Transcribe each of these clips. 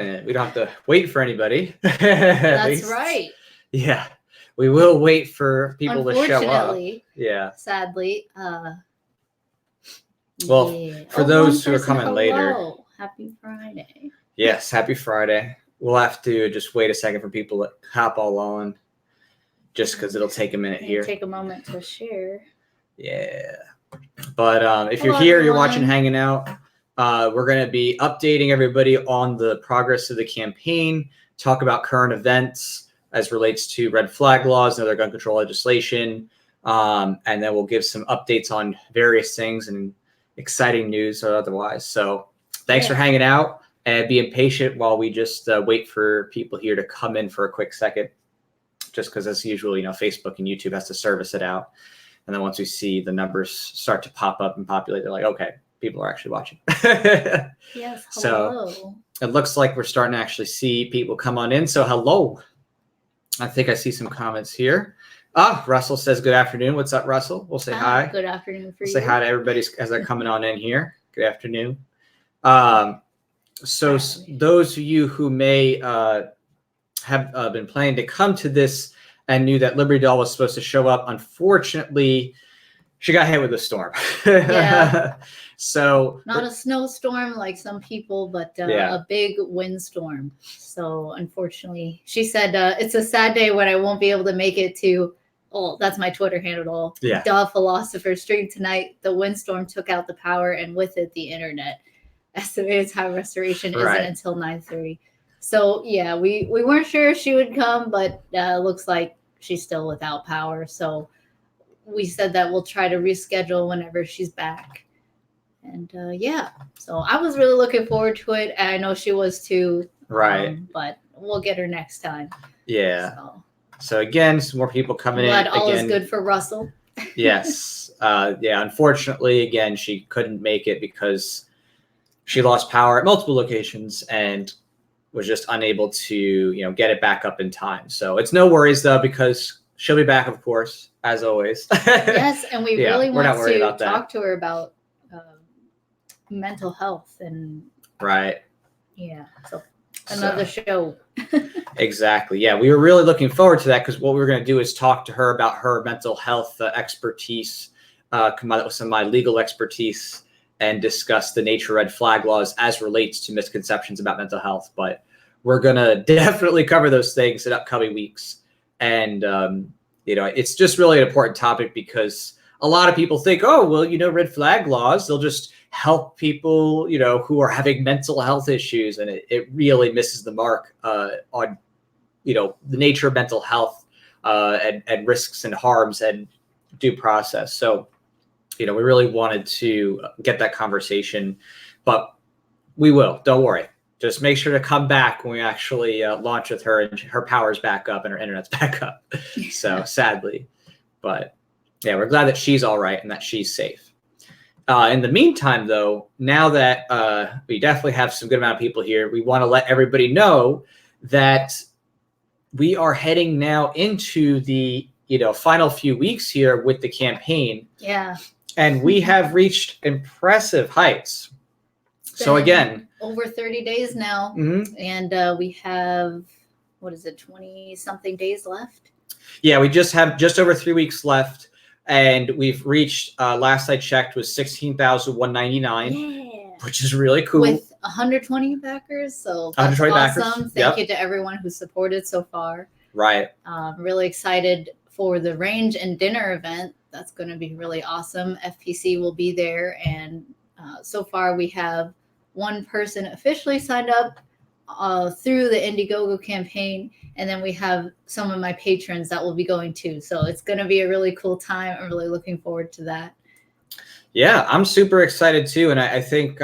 And we don't have to wait for anybody. That's right. Yeah. We will wait for people to show up. Yeah. Sadly. Well, for those who are coming later. Happy Friday. Yes, happy Friday. We'll have to just wait a second for people to hop all on. Just because it'll take a minute here. Take a moment to share. Yeah. But if you're here, everyone. You're watching, hanging out, we're going to be updating everybody on the progress of the campaign, talk about current events as relates to red flag laws and other gun control legislation. And then we'll give some updates on various things and exciting news or otherwise. So thanks for hanging out and being patient while we just wait for people here to come in for a quick second. Just because, as usual, Facebook and YouTube has to service it out. And then once we see the numbers start to pop up and populate, they're like, okay, people are actually watching. Yes, hello. So it looks like we're starting to actually see people come on in. So hello. I think I see some comments here. Russell says good afternoon. What's up, Russell? We'll say hi. Good afternoon for you. Say hi to everybody as they're coming on in here. Good afternoon. So those of you who may have been planning to come to this and knew that Liberty Doll was supposed to show up, unfortunately, she got hit with a storm. Yeah. So not a snowstorm like some people, but a big windstorm. So unfortunately, she said it's a sad day when I won't be able to make it to. Oh, that's my Twitter handle. Yeah. Duh Philosopher stream tonight. The windstorm took out the power and with it the internet. Estimated time restoration isn't until 9:30. So yeah, we weren't sure if she would come, but looks like she's still without power. So we said that we'll try to reschedule whenever she's back. And so I was really looking forward to it. And I know she was too. Right. But we'll get her next time. Yeah. So again, some more people coming in. All is good for Russell. Yes. Unfortunately, again, she couldn't make it because she lost power at multiple locations and was just unable to, get it back up in time. So it's no worries though, because she'll be back, of course, as always. Yes, and we really want to talk to her about mental health and so another show. Exactly. Yeah, we were really looking forward to that because what we were going to do is talk to her about her mental health expertise, come out with some of my legal expertise, and discuss the nature of red flag laws as relates to misconceptions about mental health. But we're going to definitely cover those things in upcoming weeks. And, it's just really an important topic because a lot of people think, red flag laws, they'll just help people, who are having mental health issues. And it really misses the mark on, the nature of mental health and risks and harms and due process. So, we really wanted to get that conversation, but we will. Don't worry. Just make sure to come back when we actually launch with her and her power's back up and her internet's back up. So sadly, but yeah, we're glad that she's all right and that she's safe. In the meantime, though, now that we definitely have some good amount of people here, we want to let everybody know that we are heading now into the final few weeks here with the campaign. Yeah. And we have reached impressive heights. So again, over 30 days now. Mm-hmm. And we have, 20 something days left? Yeah, we just have just over 3 weeks left. And we've reached, last I checked, was 16,199, which is really cool. With 120 backers. So that's 120 awesome. Backers. Thank you to everyone who supported so far. Right. Really excited for the range and dinner event. That's going to be really awesome. FPC will be there. And so far we have one person officially signed up through the Indiegogo campaign. And then we have some of my patrons that will be going too. So it's going to be a really cool time. I'm really looking forward to that. Yeah, I'm super excited too. And I think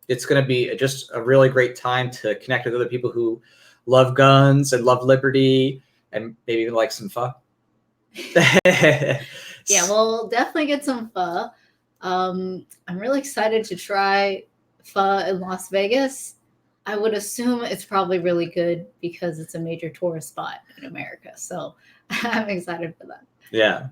it's going to be just a really great time to connect with other people who love guns and love liberty and maybe even like some pho. Yeah, we'll definitely get some pho. I'm really excited to try pho in Las Vegas. I would assume it's probably really good because it's a major tourist spot in America. So I'm excited for that. Yeah.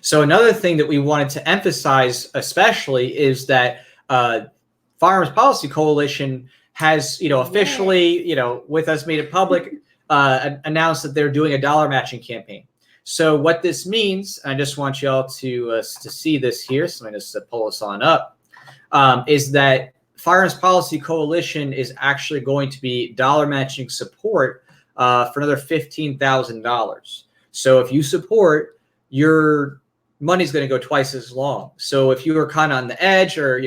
So another thing that we wanted to emphasize especially is that Firearms Policy Coalition has, officially, with us made it public, announced that they're doing a dollar matching campaign. So what this means, I just want y'all to see this here. So I'm going to pull this on up, is that Firearms Policy Coalition is actually going to be dollar matching support for another $15,000. So if you support, your money's going to go twice as long. So if you were kind of on the edge or,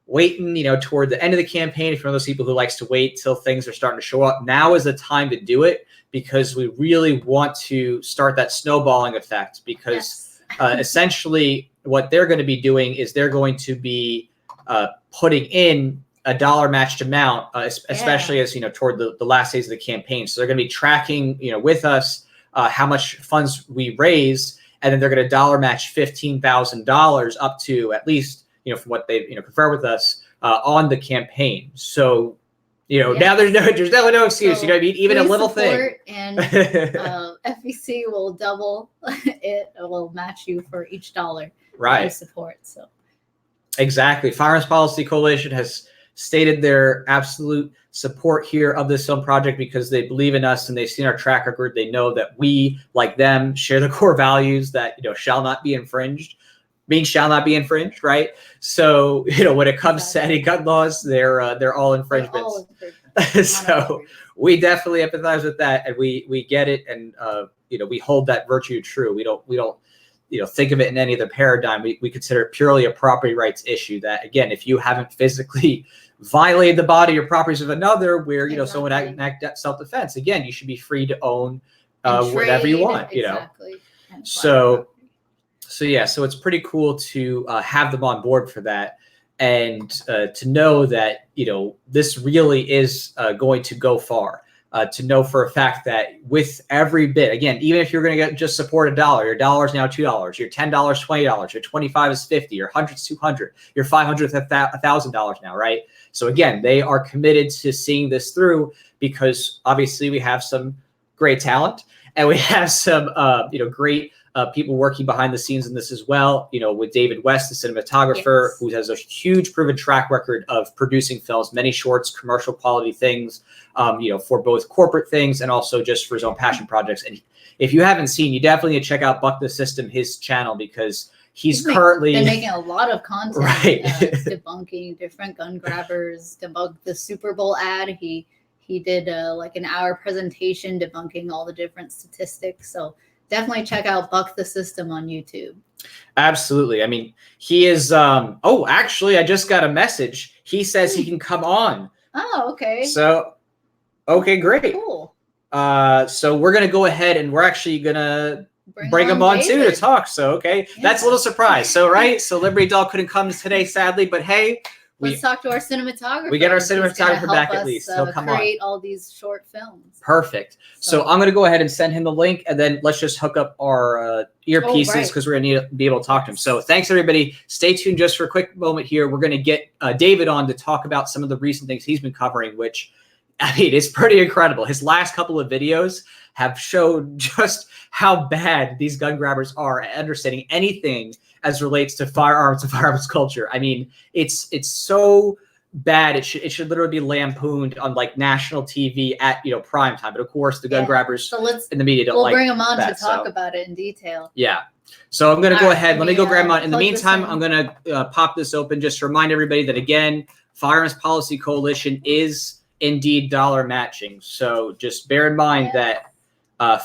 waiting, toward the end of the campaign, if you're one of those people who likes to wait till things are starting to show up, now is the time to do it, because we really want to start that snowballing effect, because essentially what they're going to be doing is they're going to be putting in a dollar matched amount, especially as, toward the last days of the campaign. So they're going to be tracking, with us how much funds we raise, and then they're going to dollar match $15,000 up to at least, from what they've, confirmed with us on the campaign. So, now there's definitely no excuse. So what I mean? Even a little thing. And FPC will double it. It will match you for each dollar you support. So exactly. Firearms Policy Coalition has stated their absolute support here of this film project because they believe in us and they've seen our track record. They know that we, like them, share the core values that, shall not be infringed. Shall not be infringed, right? So, when it comes to any gun laws, they're all infringements. So we definitely empathize with that, and we get it, and we hold that virtue true. We don't think of it in any other paradigm. We consider it purely a property rights issue. That, again, if you haven't physically violated the body or properties of another, where someone act self-defense, again, you should be free to own whatever you want. So it's pretty cool to have them on board for that, and to know that, this really is going to go far, to know for a fact that with every bit, again, even if you're going to just support $1, your $1 is now $2, your $10, $20, your 25 is 50, your 100 is 200, your 500 is $1,000 now, right? So again, they are committed to seeing this through, because obviously we have some great talent, and we have some, great people working behind the scenes in this as well, with David West, the cinematographer, who has a huge proven track record of producing films, many shorts, commercial quality things, for both corporate things and also just for his own passion projects. And if you haven't seen, you definitely need to check out Buck the System, his channel, because he's currently making a lot of content, right. Debunking different gun grabbers, debunk the Super Bowl ad. He did like an hour presentation debunking all the different statistics. So definitely check out Buck the System on YouTube. Absolutely. I mean, he is, actually, I just got a message. He says he can come on. Oh, okay. So, okay, great. Cool. So we're going to go ahead and we're actually going to bring him on too to talk. So, okay, that's a little surprise. So, right. So Liberty Doll couldn't come today, sadly, but hey, let's talk to our cinematographer. We get our cinematographer back at least. He'll come on. Create all these short films. Perfect. So I'm going to go ahead and send him the link, and then let's just hook up our earpieces because we're going to need to be able to talk to him. So thanks, everybody. Stay tuned just for a quick moment here. We're going to get David on to talk about some of the recent things he's been covering, which, I mean, it's pretty incredible. His last couple of videos have showed just how bad these gun grabbers are at understanding anything as relates to firearms and firearms culture. I mean, it's so bad. It should literally be lampooned on like national TV at prime time. But of course, the gun grabbers in the media don't like. We'll bring them on to talk about it in detail. Yeah. So I'm going to go ahead. Let me go grab them on. In the meantime, I'm going to pop this open just to remind everybody that, again, Firearms Policy Coalition is indeed dollar matching. So just bear in mind that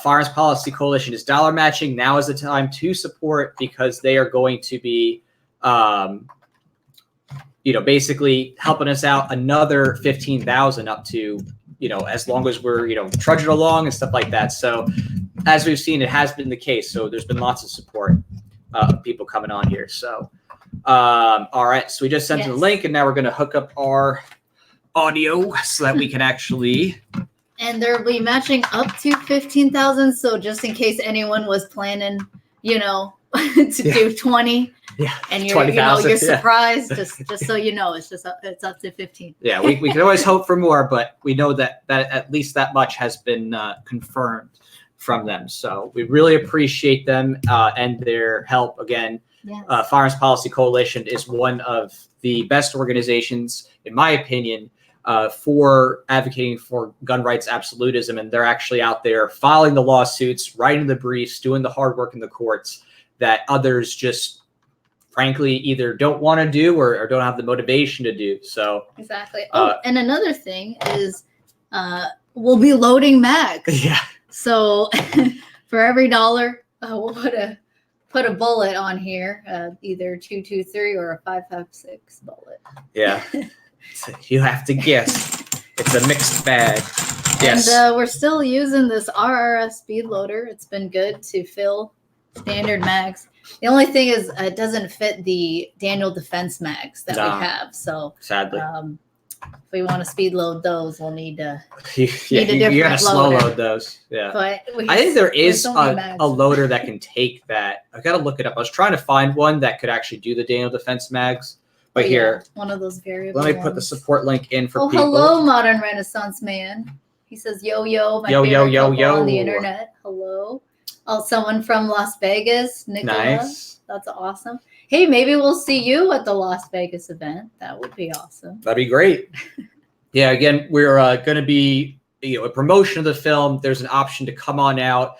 Firearms Policy Coalition is dollar matching. Now is the time to support, because they are going to be, basically helping us out another 15,000 up to, as long as we're, trudging along and stuff like that. So as we've seen, it has been the case. So there's been lots of support of people coming on here. So, all right. So we just sent them the link, and now we're going to hook up our audio so that we can actually. And they'll be matching up to 15,000. So just in case anyone was planning, to do 20, and you're, you're surprised, just so you know, it's up to 15. Yeah, we can always hope for more, but we know that at least that much has been confirmed from them. So we really appreciate them and their help. Again, Firearms Policy Coalition is one of the best organizations, in my opinion, for advocating for gun rights absolutism, and they're actually out there filing the lawsuits, writing the briefs, doing the hard work in the courts that others just frankly either don't want to do or don't have the motivation to do. So exactly. And another thing is we'll be loading mags. Yeah. So for every dollar, we'll put a bullet on here, either 223 or a 556 bullet. Yeah. So you have to guess. It's a mixed bag. Yes. And we're still using this RRS speed loader. It's been good to fill standard mags. The only thing is it doesn't fit the Daniel Defense mags that we have. So sadly, if we want to speed load those, we'll need to you gotta slow load those. Yeah. But I think there is a loader that can take that. I gotta look it up. I was trying to find one that could actually do the Daniel Defense mags. But here, one of those variable let me put the support link in for people. Hello, Modern Renaissance Man. He says, yo, my favorite couple on the internet. Hello. Oh, someone from Las Vegas, Nicola. Nice. That's awesome. Hey, maybe we'll see you at the Las Vegas event. That would be awesome. That'd be great. Yeah, again, we're going to be a promotion of the film. There's an option to come on out,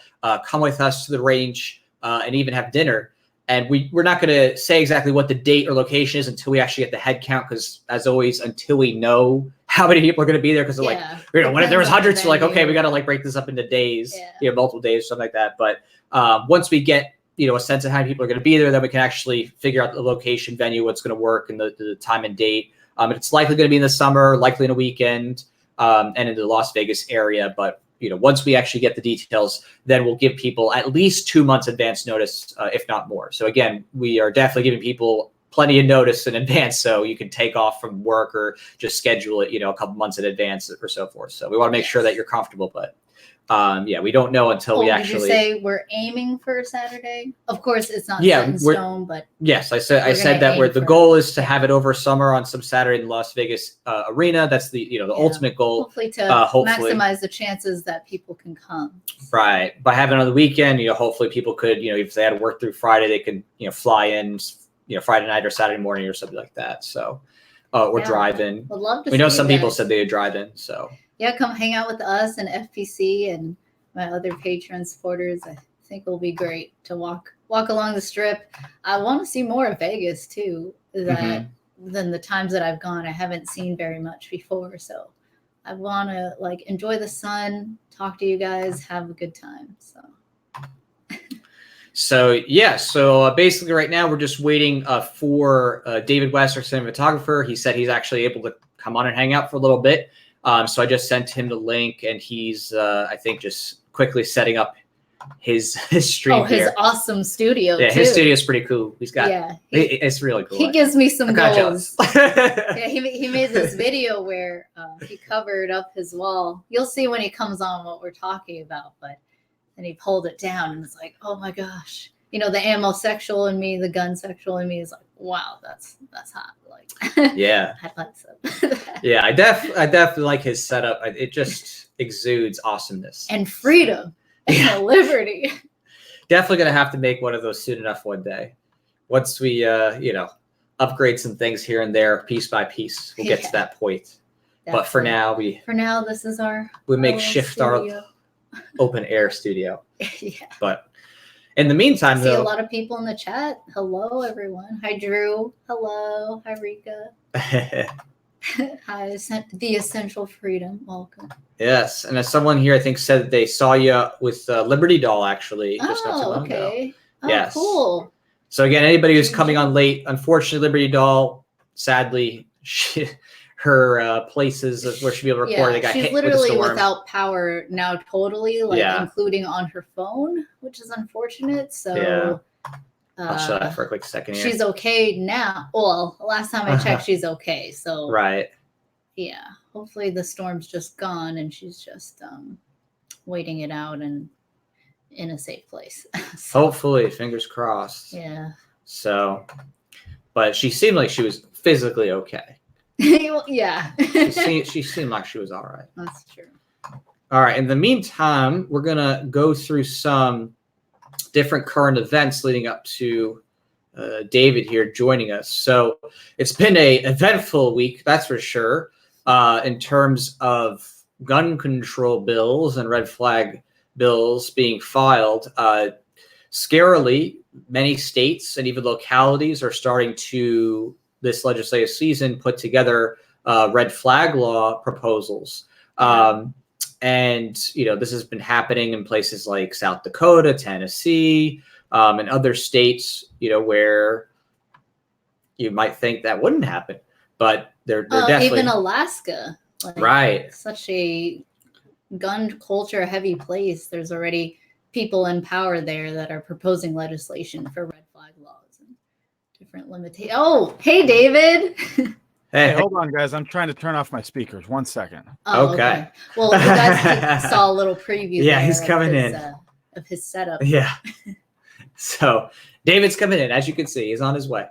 come with us to the range, and even have dinner. And we're not going to say exactly what the date or location is until we actually get the head count, because as always, until we know how many people are going to be there, because what if there was hundreds, we're like, okay, we got to break this up into days, multiple days, something like that. But once we get a sense of how many people are going to be there, then we can actually figure out the location, venue, what's going to work, and the time and date. It's likely going to be in the summer, likely in a weekend, and in the Las Vegas area. But once we actually get the details, then we'll give people at least 2 months advance notice, if not more. So again, we are definitely giving people plenty of notice in advance, so you can take off from work or just schedule it, a couple months in advance or so forth. So we want to make sure that you're comfortable, but we don't know until we actually. Did you say we're aiming for Saturday? Of course, it's not set in stone, but yes, I said that the goal is to have it over summer on some Saturday in the Las Vegas arena. That's the ultimate goal. Hopefully to maximize the chances that people can come. Right, by having it on the weekend, hopefully people could, if they had to work through Friday, they can fly in, Friday night or Saturday morning or something like that. So, or drive in. Would love to. We know some people said they would drive in, so. Yeah, come hang out with us and FPC and my other patron supporters. I think it'll be great to walk along the strip. I want to see more of Vegas too. Than the times that I've gone, I haven't seen very much before. So I want to enjoy the sun, talk to you guys, have a good time. So basically right now we're just waiting for David West, our cinematographer. He said he's actually able to come on and hang out for a little bit. So I just sent him the link, and he's, I think, just quickly setting up his stream here. His awesome studio, yeah, too. His studio is pretty cool. He's got, it's really cool. He gives me some goals. He made this video where he covered up his wall. You'll see when he comes on what we're talking about, but then he pulled it down, and it's like, oh my gosh. The ammo sexual in me, the gun sexual in me is like, wow, that's hot. Yeah. I like so. Yeah, I definitely like his setup. It just exudes awesomeness and freedom and liberty. Definitely gonna have to make one of those soon enough one day. Once we upgrade some things here and there, piece by piece, we'll get to that point. Definitely. But for now, this is our makeshift our open air studio. Yeah. But in the meantime, I see a lot of people in the chat. Hello, everyone. Hi, Drew. Hello. Hi, Rika. Hi, The Essential Freedom. Welcome. Yes. And as someone here, I think, said that they saw you with Liberty Doll, actually. Just not too long ago. Oh, yes. Cool. So again, anybody who's coming on late, unfortunately, Liberty Doll, sadly, her places where she'd be able to record, they got hit with a storm. She's literally without power now, totally, including on her phone, which is unfortunate. So I'll show that for a quick second here. She's okay now. Well, last time I checked, she's okay. So yeah, hopefully the storm's just gone and she's just waiting it out and in a safe place. Hopefully, fingers crossed. Yeah. So, but she seemed like she was physically okay. Yeah. she seemed like she was all right. That's true. All right. In the meantime, we're going to go through some different current events leading up to David here joining us. So it's been a eventful week, that's for sure. in terms of gun control bills and red flag bills being filed. Scarily, many states and even localities are starting to, this legislative season, put together red flag law proposals. And, this has been happening in places like South Dakota, Tennessee, and other states, where you might think that wouldn't happen, but they're definitely. Even Alaska, right? Such a gun culture heavy place. There's already people in power there that are proposing legislation for red flag laws and different limitations. Oh, hey, David. Hey, hold on, guys. I'm trying to turn off my speakers. 1 second. Oh, okay. Well, you guys saw a little preview. Yeah, he's coming in. Of his setup. Yeah. So David's coming in, as you can see, he's on his way.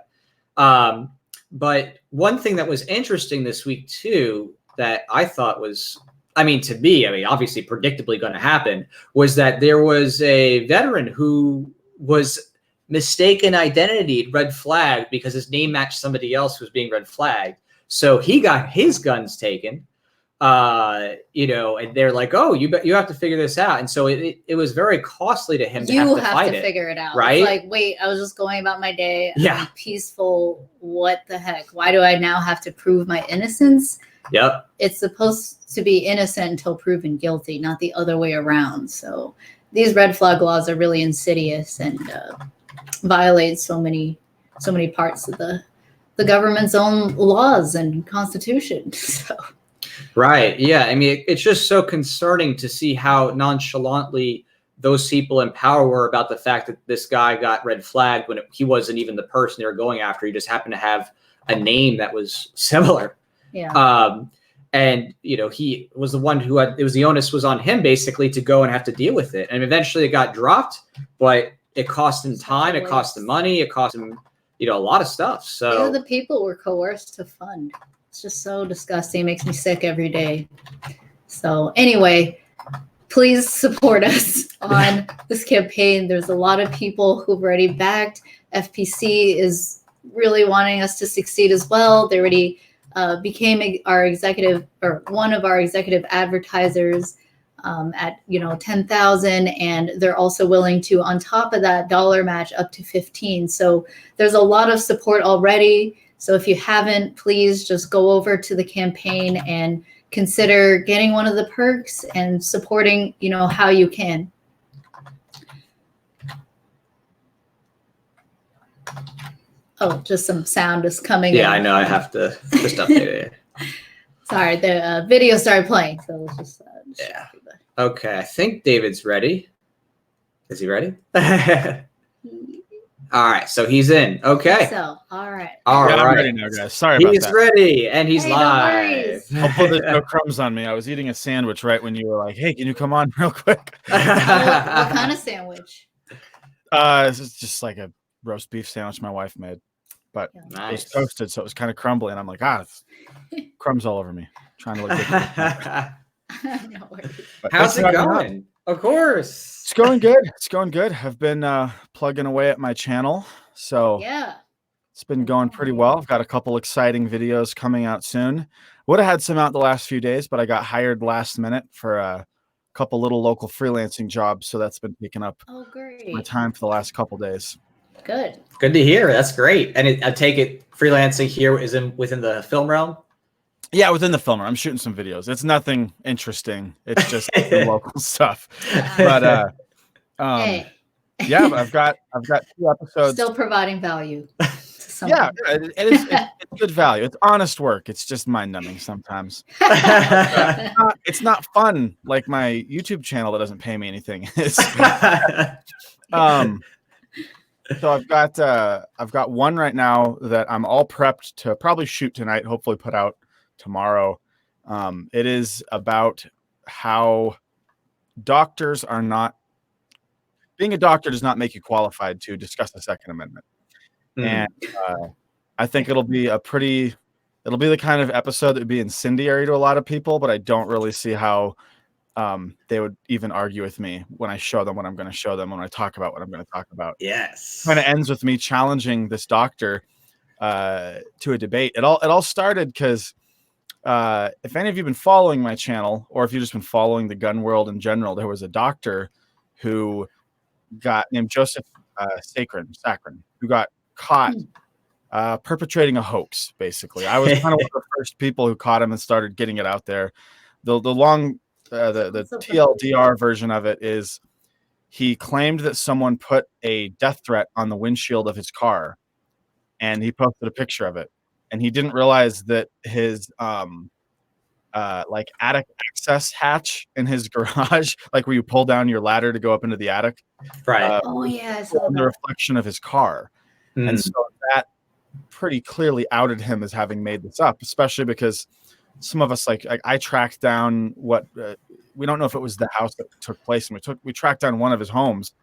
But one thing that was interesting this week too, that I thought was, to me, obviously predictably going to happen, was that there was a veteran who was mistaken identity red flagged because his name matched somebody else who was being red flagged. So he got his guns taken, and they're like, oh, you have to figure this out. And so it was very costly to him to have to fight it. Figure it out. Right? It's like, wait, I was just going about my day. Yeah. I'm peaceful. What the heck? Why do I now have to prove my innocence? Yep. It's supposed to be innocent until proven guilty, not the other way around. So these red flag laws are really insidious and violate so many parts of the government's own laws and constitution. So. Right. Yeah. It's just so concerning to see how nonchalantly those people in power were about the fact that this guy got red flagged when he wasn't even the person they were going after. He just happened to have a name that was similar. Yeah. And he was the one who the onus was on him basically to go and have to deal with it. And eventually it got dropped, but it cost him time, it cost him money, it cost him, a lot of stuff. So the people were coerced to fund. It's just so disgusting. It makes me sick every day. So anyway, please support us on this campaign. There's a lot of people who've already backed. FPC is really wanting us to succeed as well. They already became our executive, or one of our executive advertisers at 10,000, and they're also willing to, on top of that, dollar match up to 15. So there's a lot of support already. So if you haven't, please just go over to the campaign and consider getting one of the perks and supporting, how you can. Oh, just some sound is coming in. Yeah, I know. I have to just update it. Sorry, the video started playing, so let's just yeah. Okay, I think David's ready. Is he ready? All right, so he's in. Okay. So, all right. All right. I'm ready now, guys. Sorry about that. He's ready, and he's Hey, no live. worries. Hopefully there's no crumbs on me. I was eating a sandwich right when you were like, hey, can you come on real quick? What kind of sandwich? This is just like a roast beef sandwich my wife made. But Nice. it was toasted, so it was kind of crumbly. And I'm like, it's crumbs all over me. Trying to look good. No worries. But How's thanks it for having me on. going? Of course. It's going good. It's going good. I've been plugging away at my channel. So Yeah. it's been going pretty well. I've got a couple exciting videos coming out soon. Would have had some out the last few days, but I got hired last minute for a couple little local freelancing jobs. So that's been taking up Oh, great. my time for the last couple days. Good. Good to hear. That's great. And I take it freelancing here is within the film realm? Yeah, within the film. I'm shooting some videos. It's nothing interesting. It's just some local stuff. But Hey, yeah, I've got 2 episodes. still providing value to someone. Yeah, it's good value. It's honest work. It's just mind-numbing sometimes. It's not fun like my YouTube channel that doesn't pay me anything. So I've got one right now that I'm all prepped to probably shoot tonight, hopefully put out tomorrow. It is about how doctors are not being a doctor does not make you qualified to discuss the Second Amendment. And I think it'll be the kind of episode that would be incendiary to a lot of people, but I don't really see how they would even argue with me when I show them what I'm going to show them, when I talk about what I'm going to talk about. Yes. Kind of ends with me challenging this doctor to a debate. It all started because if any of you have been following my channel, or if you've just been following the gun world in general, there was a doctor who got named Joseph Saccharin, who got caught perpetrating a hoax. Basically, I was kind of one of the first people who caught him and started getting it out there. The TLDR version of it is he claimed that someone put a death threat on the windshield of his car, and he posted a picture of it. And he didn't realize that his like attic access hatch in his garage, like where you pull down your ladder to go up into the attic, Right. Oh yeah, I saw the that. reflection of his car. And so that pretty clearly outed him as having made this up, especially because some of us, like I tracked down what we don't know if it was the house that took place, and we tracked down one of his homes,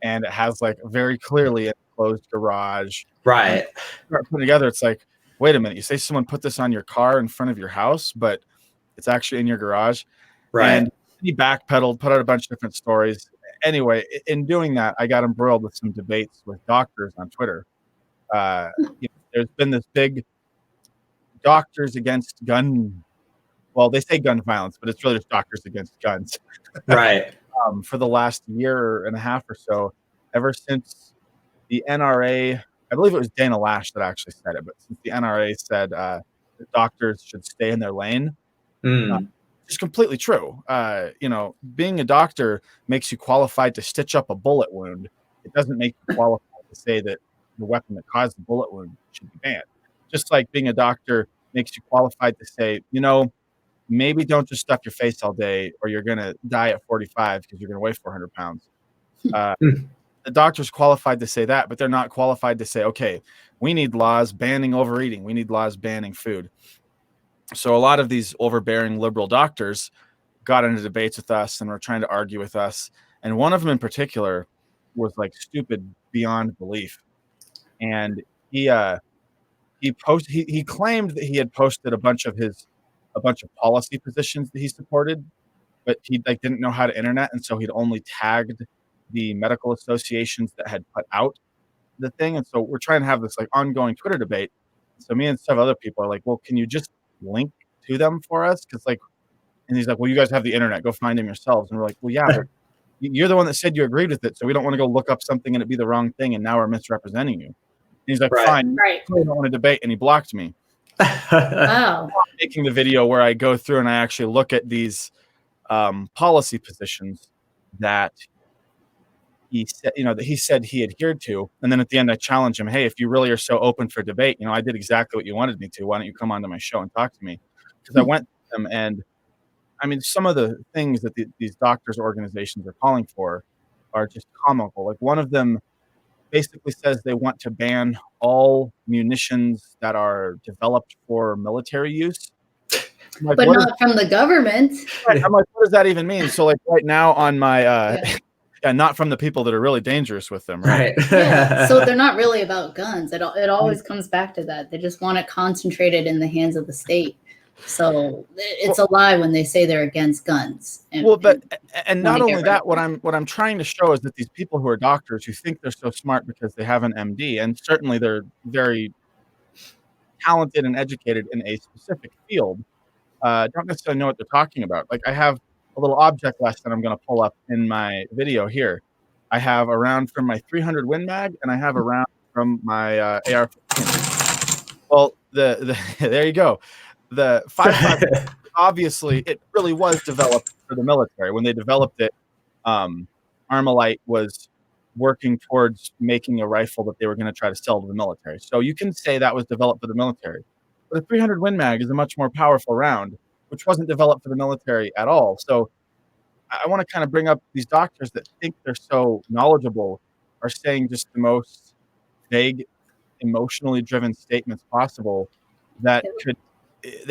and it has like very clearly an enclosed garage. Right. Put together, it's like, wait a minute, you say someone put this on your car in front of your house, but it's actually in your garage. Right. And he backpedaled, put out a bunch of different stories. Anyway, in doing that, I got embroiled with some debates with doctors on Twitter. There's been this big doctors against gun. Well, they say gun violence, but it's really just doctors against guns. Right. For the last year and a half or so, ever since the NRA, I believe it was Dana Lash that actually said it, but since the NRA said that doctors should stay in their lane, it's completely true. Being a doctor makes you qualified to stitch up a bullet wound. It doesn't make you qualified to say that the weapon that caused the bullet wound should be banned. Just like being a doctor makes you qualified to say, maybe don't just stuff your face all day or you're going to die at 45 because you're going to weigh 400 pounds. The doctor's qualified to say that, but they're not qualified to say, okay, we need laws banning overeating. We need laws banning food. So a lot of these overbearing liberal doctors got into debates with us and were trying to argue with us. And one of them in particular was like stupid beyond belief. And he claimed that he had posted a bunch of policy positions that he supported, but he didn't know how to internet, and so he'd only tagged the medical associations that had put out the thing. And so we're trying to have this like ongoing Twitter debate. So me and several other people are like, well, can you just link to them for us? And he's like, well, you guys have the internet, go find them yourselves. And we're like, well, yeah, but you're the one that said you agreed with it, so we don't want to go look up something and it be the wrong thing, and now we're misrepresenting you. And he's like, fine, I don't want to debate, and he blocked me. Wow. Making the video where I go through and I actually look at these policy positions that he said he adhered to, and then at the end I challenge him, hey, if you really are so open for debate, I did exactly what you wanted me to. Why don't you come onto my show and talk to me? Because I went to them, and I mean, some of the things that these doctors organizations are calling for are just comical. Like one of them basically says they want to ban all munitions that are developed for military use. Like, but not from the government. Right, I'm like, what does that even mean? So like right now on my not from the people that are really dangerous with them, right? Yeah. So they're not really about guns. It always comes back to that. They just want it concentrated in the hands of the state. So it's a lie when they say they're against guns. And not only that, what I'm trying to show is that these people who are doctors who think they're so smart because they have an MD, and certainly they're very talented and educated in a specific field, don't necessarily know what they're talking about. Like I have a little object lesson I'm going to pull up in my video here. I have a round from my 300 Win Mag, and I have a round from my AR-15. Well, there you go. The 5.56, obviously, it really was developed for the military. When they developed it, Armalite was working towards making a rifle that they were going to try to sell to the military. So you can say that was developed for the military. But a 300 Win Mag is a much more powerful round, which wasn't developed for the military at all. So I want to kind of bring up these doctors that think they're so knowledgeable are saying just the most vague, emotionally driven statements possible that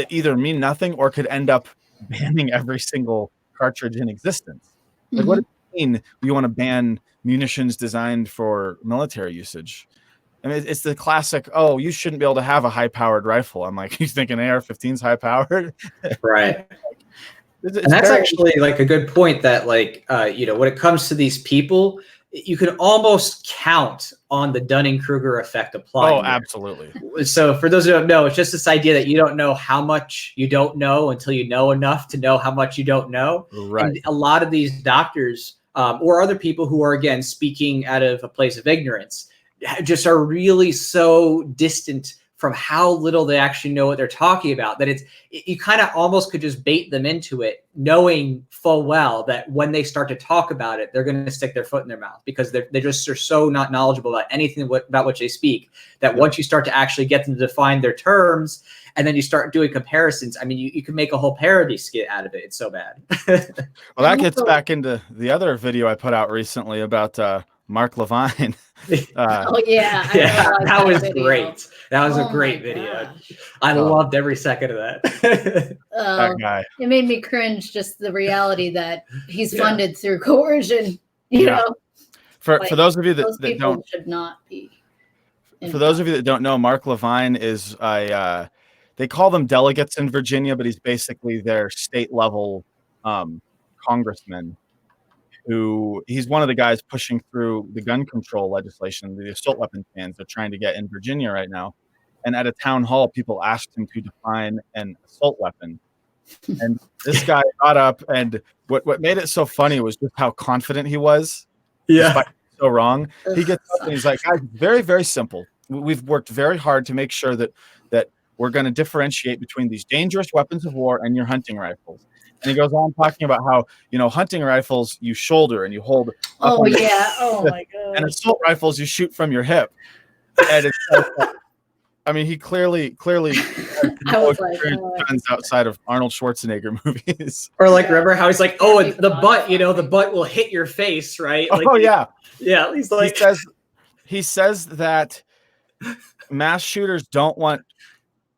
either mean nothing or could end up banning every single cartridge in existence. Like, what does it mean you want to ban munitions designed for military usage? I mean, it's the classic, oh, you shouldn't be able to have a high-powered rifle. I'm like, you think an AR-15's high-powered? Right. And that's actually like a good point that when it comes to these people, you can almost count on the Dunning-Kruger effect applying. Oh, absolutely. So for those who don't know, it's just this idea that you don't know how much you don't know until you know enough to know how much you don't know. Right. And a lot of these doctors or other people who are, again, speaking out of a place of ignorance just are really so distant from how little they actually know what they're talking about, that you kind of almost could just bait them into it, knowing full well that when they start to talk about it, they're going to stick their foot in their mouth, because they're so not knowledgeable about anything about which they speak, that once you start to actually get them to define their terms, and then you start doing comparisons, I mean, you can make a whole parody skit out of it. It's so bad. Well, that gets back into the other video I put out recently about Mark Levine. Oh yeah, that was great. That was a great video. Gosh. I loved every second of that. That guy. It made me cringe, just the reality that he's funded through coercion. You know, for those of you that people don't, should not be. For those of you that don't know, Mark Levine is they call them delegates in Virginia, but he's basically their state level congressman. He's one of the guys pushing through the gun control legislation, the assault weapons bans they're trying to get in Virginia right now. And at a town hall, people asked him to define an assault weapon. And this guy got up, and what made it so funny was just how confident he was. Yeah. Despite being so wrong. He gets up and he's like, guys, very, very simple. We've worked very hard to make sure that we're going to differentiate between these dangerous weapons of war and your hunting rifles. And he goes on talking about how, hunting rifles you shoulder and you hold. Oh, yeah. Oh, my God. And assault rifles you shoot from your hip. And it's I mean, he clearly I was like, guns outside of Arnold Schwarzenegger movies. Or remember how he's like, oh, the butt, the butt will hit your face, right? Like, yeah. He's like, he says that mass shooters don't want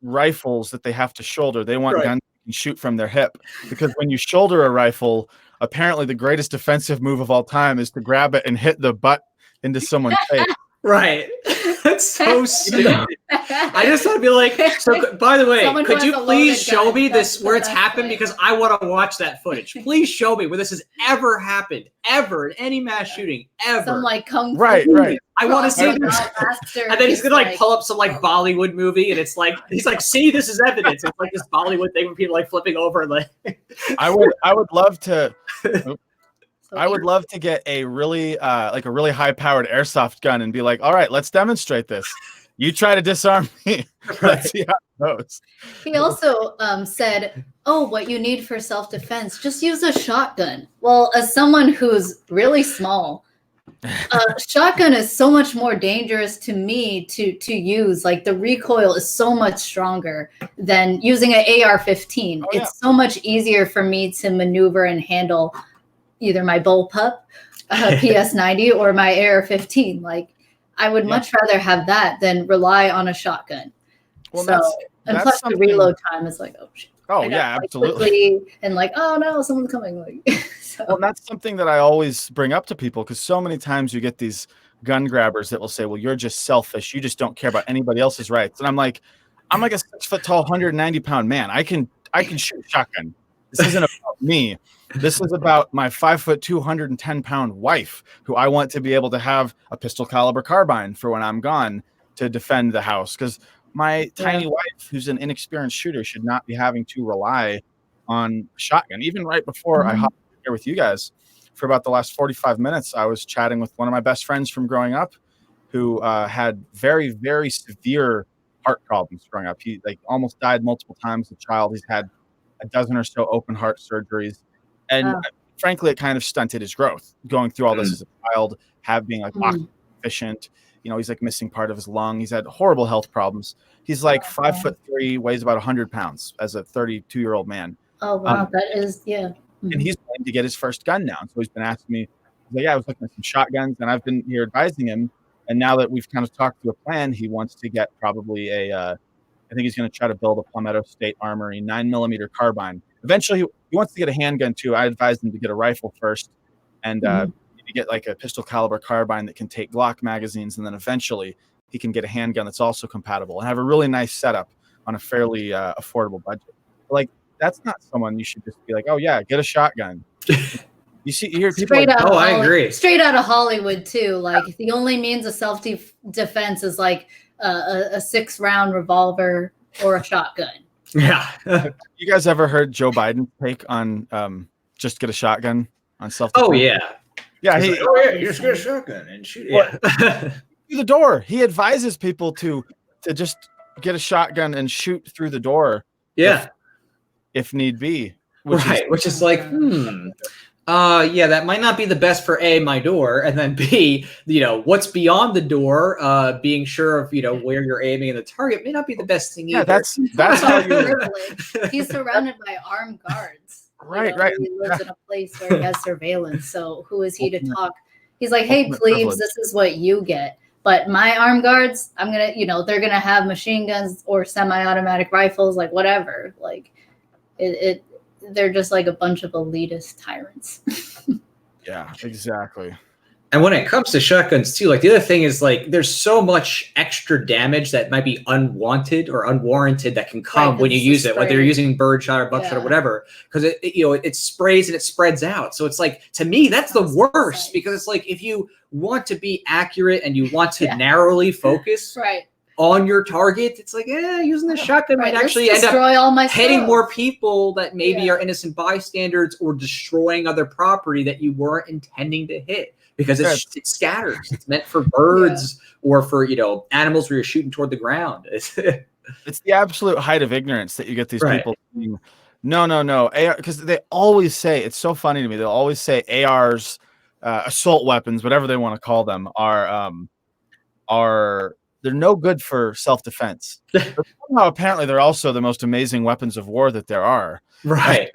rifles that they have to shoulder. They want guns that can shoot from their hip, because when you shoulder a rifle, apparently the greatest defensive move of all time is to grab it and hit the butt into someone's face. Right. That's so stupid. I just want to be like, so by the way, could you please show me this where it's happened? Because I want to watch that footage. Please show me where this has ever happened, ever, in any mass shooting, ever. Some kung fu. Right. I want to see this. And then he's going to pull up some Bollywood movie, and it's he's like, see, this is evidence. It's like this Bollywood thing with people flipping over. I would love to. I would love to get a really really high powered airsoft gun and be like, all right, let's demonstrate this. You try to disarm me. Let's see how it goes. He also said, oh, what you need for self-defense, just use a shotgun. Well, as someone who's really small, shotgun is so much more dangerous to me to use. The recoil is so much stronger than using an AR-15. It's so much easier for me to maneuver and handle either my bullpup PS90 or my AR-15. I would much rather have that than rely on a shotgun. Well, and plus the reload time is oh shit. Oh yeah, absolutely. And oh no, someone's coming. Well, that's something that I always bring up to people, because so many times you get these gun grabbers that will say, well, you're just selfish. You just don't care about anybody else's rights. And I'm like a 6 foot tall, 190 pound man. I can shoot a shotgun. This isn't about me. This is about my 5 foot 210 pound wife, who I want to be able to have a pistol caliber carbine for when I'm gone to defend the house. Because my tiny wife, who's an inexperienced shooter, should not be having to rely on shotgun. Even right before I hopped here with you guys, for about the last 45 minutes, I was chatting with one of my best friends from growing up, who had very, very severe heart problems growing up. He almost died multiple times as a child. He's had a dozen or so open heart surgeries. And frankly, it kind of stunted his growth going through all this as a child, being oxygen deficient. He's missing part of his lung. He's had horrible health problems. He's 5'3", weighs about 100 pounds as a 32-year-old man. Oh, wow. That is, yeah. And he's planning to get his first gun now. So he's been asking me, I was looking at some shotguns, and I've been here advising him. And now that we've kind of talked through a plan, he wants to get probably I think he's going to try to build a Palmetto State Armory 9mm carbine. Eventually, he wants to get a handgun too. I advised him to get a rifle first, and maybe get a pistol caliber carbine that can take Glock magazines, and then eventually he can get a handgun that's also compatible and have a really nice setup on a fairly affordable budget. That's not someone you should just be oh yeah, get a shotgun. You hear people straight like, out. I agree. Straight out of Hollywood too. Like the only means of self-defense is like a 6-round revolver or a shotgun. Yeah. you guys ever heard Joe Biden's take on just get a shotgun on self-defense? Oh yeah. Yeah, He's like, oh yeah, you just get a shotgun and shoot. Yeah. Through the door. He advises people to just get a shotgun and shoot through the door. Yeah. If need be. Which is like, yeah, that might not be the best for A, my door, and then B, what's beyond the door, being sure of, where you're aiming and the target may not be the best thing either. That's how you. He's surrounded by armed guards. Right. He lives in a place where he has surveillance. So who is he to talk? He's like, hey, plebes, this is what you get. But my armed guards, I'm going to, they're going to have machine guns or semi-automatic rifles, like whatever. Like they're just like a bunch of elitist tyrants. Yeah, exactly. And when it comes to shotguns too, like the other thing is like there's so much extra damage that might be unwanted or unwarranted that can come when you use it, whether you're using birdshot or buckshot or whatever, because it sprays and it spreads out. So it's like, to me, that's the worst, because it's like if you want to be accurate and you want to narrowly focus on your target, it's like, using the shotgun might actually end up hitting more people that maybe are innocent bystanders or destroying other property that you weren't intending to hit. Because it scatters. It's meant for birds or for, animals where you're shooting toward the ground. It's the absolute height of ignorance that you get these people saying, no. Because they always say, it's so funny to me, they'll always say ARs, assault weapons, whatever they want to call them, are they're no good for self-defense. But somehow, apparently, they're also the most amazing weapons of war that there are. Right.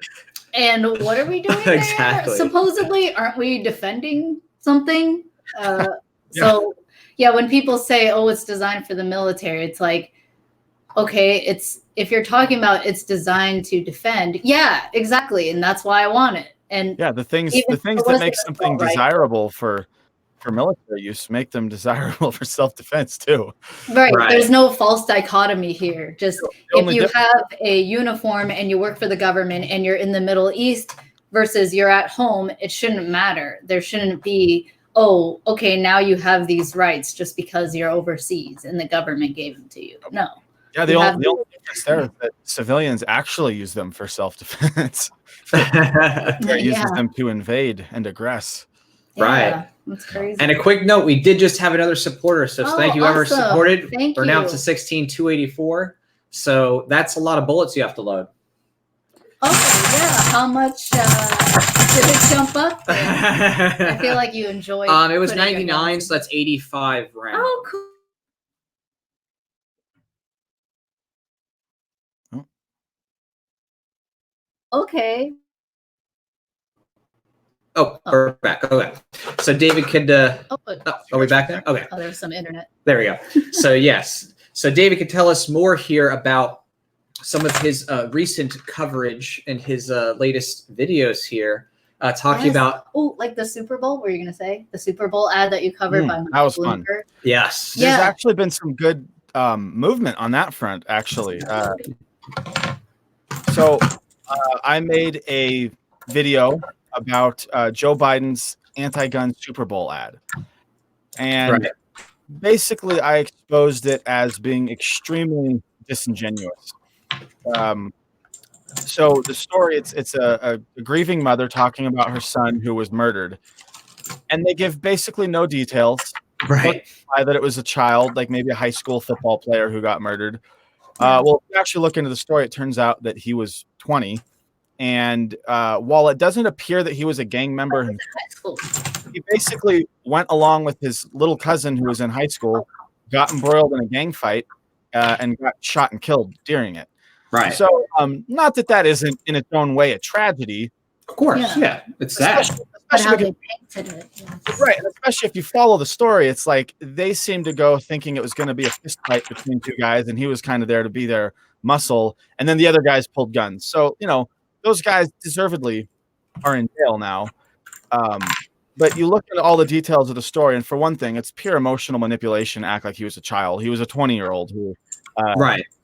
And what are we doing there? Supposedly, aren't we defending something? So when people say, oh, it's designed for the military, it's like, okay, if you're talking about it's designed to defend, exactly, and that's why I want it. And the things that make something desirable for military use make them desirable for self-defense too. Right. There's no false dichotomy here. Just if you have a uniform and you work for the government and you're in the Middle East versus you're at home, it shouldn't matter. There shouldn't be, oh, okay, now you have these rights just because you're overseas and the government gave them to you. No. Yeah, the only difference there is that civilians actually use them for self-defense. It uses them to invade and aggress. Right. That's crazy. And a quick note, we did just have another supporter. So thank you, whoever supported. Thank We're now up to 16,284. So that's a lot of bullets you have to load. Oh, yeah. How much did it jump up? I feel like you enjoyed it was 99, so that's 85 rounds. Oh, cool. Okay. Oh, we're back. Okay. So David could. Are we back now? Okay. Oh, there was some internet. There we go. So yes. So David could tell us more here about some of his recent coverage and his latest videos here, talking about. Oh, like the Super Bowl? What were you going to say? The Super Bowl ad that you covered by that was fun. Yes. There's actually been some good movement on that front, actually. So I made a video about Joe Biden's anti-gun Super Bowl ad. And basically I exposed it as being extremely disingenuous. So the story, it's a grieving mother talking about her son who was murdered. And they give basically no details. Right. That it was a child, like maybe a high school football player who got murdered. Well, if you actually look into the story, it turns out that he was 20. And while it doesn't appear that he was a gang member, he basically went along with his little cousin who was in high school, got embroiled in a gang fight, and got shot and killed during it. Right. So, not that isn't in its own way a tragedy. Of course, it's sad. Especially right, especially if you follow the story, it's like they seem to go thinking it was going to be a fist fight between two guys, and he was kind of there to be their muscle, and then the other guys pulled guns. So, those guys deservedly are in jail now. But you look at all the details of the story, and for one thing, it's pure emotional manipulation to act like he was a child. He was a 20-year-old who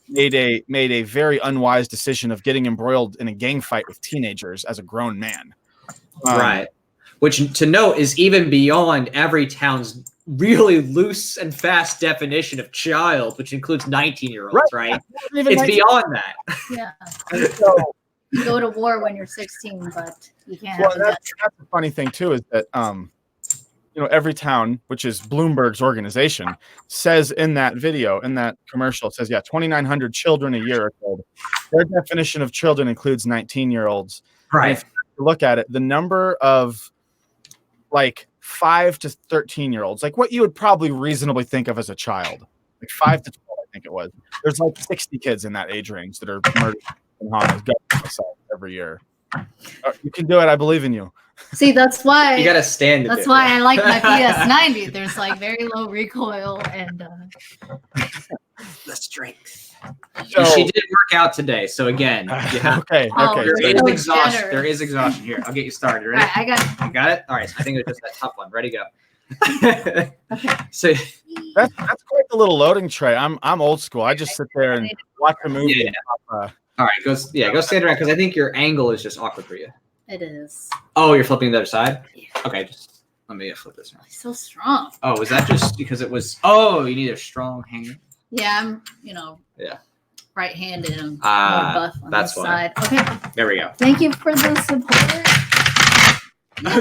made a very unwise decision of getting embroiled in a gang fight with teenagers as a grown man. which to note is even beyond every town's really loose and fast definition of child, which includes 19-year-olds, right? It's beyond that. Yeah. So, You go to war when you're 16, but you can't. well, that's the funny thing too, is that every town, which is Bloomberg's organization, says in that video, in that commercial, it says 2,900 children a year are killed. Their definition of children includes 19-year-olds. Right. If you look at it, the number of like 5 to 13-year-olds, like what you would probably reasonably think of as a child, like 5 to 12, I think it was. There's like 60 kids in that age range that are murdered in homicide every year. You can do it. I believe in you. See, that's why you gotta stand. That's why I like my PS90. There's like very low recoil and the strength. So, she did work out today, so again, okay. There is exhaustion here. I'll get you started. Ready? Right, I got it. You got it. All right. I think it was just that top one. Ready, go. Okay. So that's quite the little loading tray. I'm old school. I just sit there and watch a movie. Yeah. All right, go stand around because I think your angle is just awkward for you. It is. Oh, you're flipping the other side? Yeah. Okay, just let me flip this around. He's so strong. Oh, was that just because it was? Oh, you need a strong hanger. Yeah, I'm. Yeah. Right-handed. I'm more buff on that's this why. side. Okay. There we go. Thank you for the support.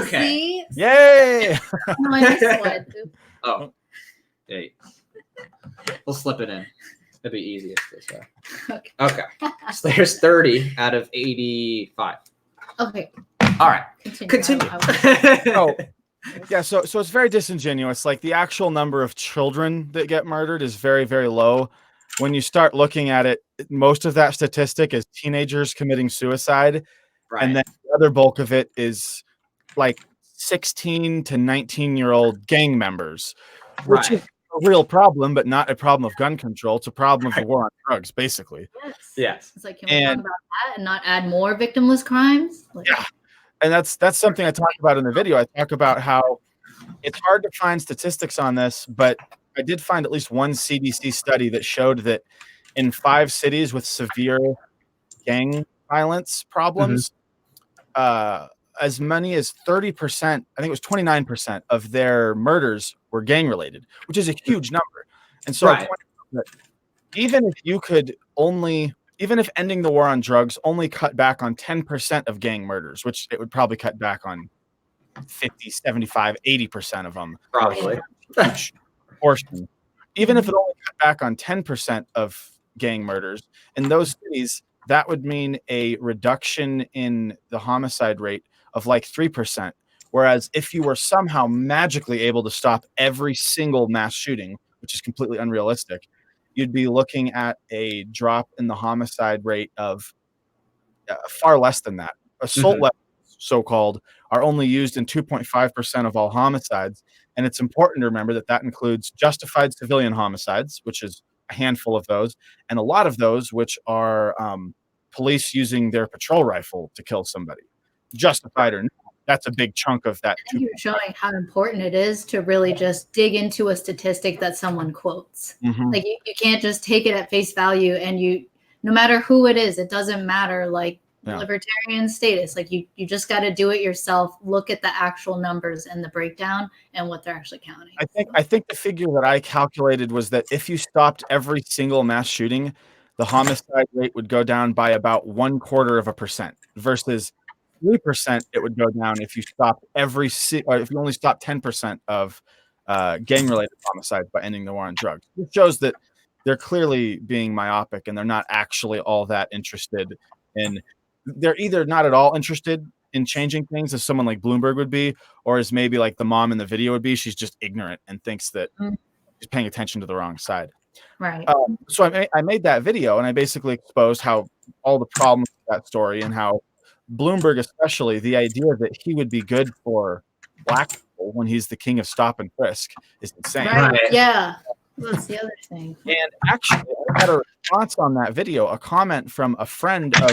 Okay. See? Yay! No, I missed one. Oh, yeah. We'll slip it in. It'll be easiest this way. Okay. So there's 30 out of 85. Okay. All right. Continue. Oh, yeah. So it's very disingenuous. Like the actual number of children that get murdered is very, very low. When you start looking at it, most of that statistic is teenagers committing suicide, Right. and then the other bulk of it is like 16 to 19-year-old gang members, which is a real problem, but not a problem of gun control. It's a problem of the war on drugs, basically. Yes. It's like, can we talk about that and not add more victimless crimes? Like, yeah. And that's something I talk about in the video. I talk about how it's hard to find statistics on this, but I did find at least one CDC study that showed that in 5 cities with severe gang violence problems, as many as 30%, I think it was 29% of their murders were gang related, which is a huge number. And so I pointed out that even if ending the war on drugs only cut back on 10% of gang murders, which it would probably cut back on 50, 75, 80% of them. Probably. Huge portion. Even if it only cut back on 10% of gang murders, in those cities, that would mean a reduction in the homicide rate of like 3%. Whereas if you were somehow magically able to stop every single mass shooting, which is completely unrealistic, you'd be looking at a drop in the homicide rate of far less than that. Assault weapons, so-called, are only used in 2.5% of all homicides. And it's important to remember that that includes justified civilian homicides, which is a handful of those, and a lot of those which are police using their patrol rifle to kill somebody. Justified or not, that's a big chunk of that. I think you're showing how important it is to really just dig into a statistic that someone quotes. Like you can't just take it at face value, and no matter who it is, it doesn't matter like libertarian status. Like you just got to do it yourself. Look at the actual numbers and the breakdown and what they're actually counting. I think the figure that I calculated was that if you stopped every single mass shooting, the homicide rate would go down by about 0.25% versus 3% it would go down if you stopped if you only stopped 10% of gang-related homicides by ending the war on drugs. It shows that they're clearly being myopic and they're not actually all that interested in. They're either not at all interested in changing things, as someone like Bloomberg would be, or as maybe like the mom in the video would be. She's just ignorant and thinks that she's paying attention to the wrong side. Right. So I made that video and I basically exposed how all the problems with that story and how Bloomberg, especially, the idea that he would be good for black people when he's the king of stop and frisk is insane. Right. Yeah. That's the other thing. And actually, I had a response on that video, a comment from a friend of.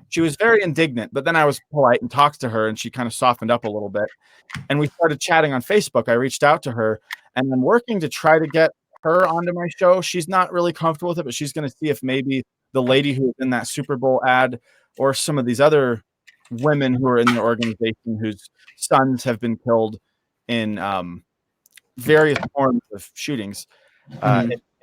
She was very indignant, but then I was polite and talked to her, and she kind of softened up a little bit. And we started chatting on Facebook. I reached out to her, and I'm working to try to get her onto my show. She's not really comfortable with it, but she's going to see if maybe the lady who was in that Super Bowl ad or some of these other women who are in the organization whose sons have been killed in various forms of shootings.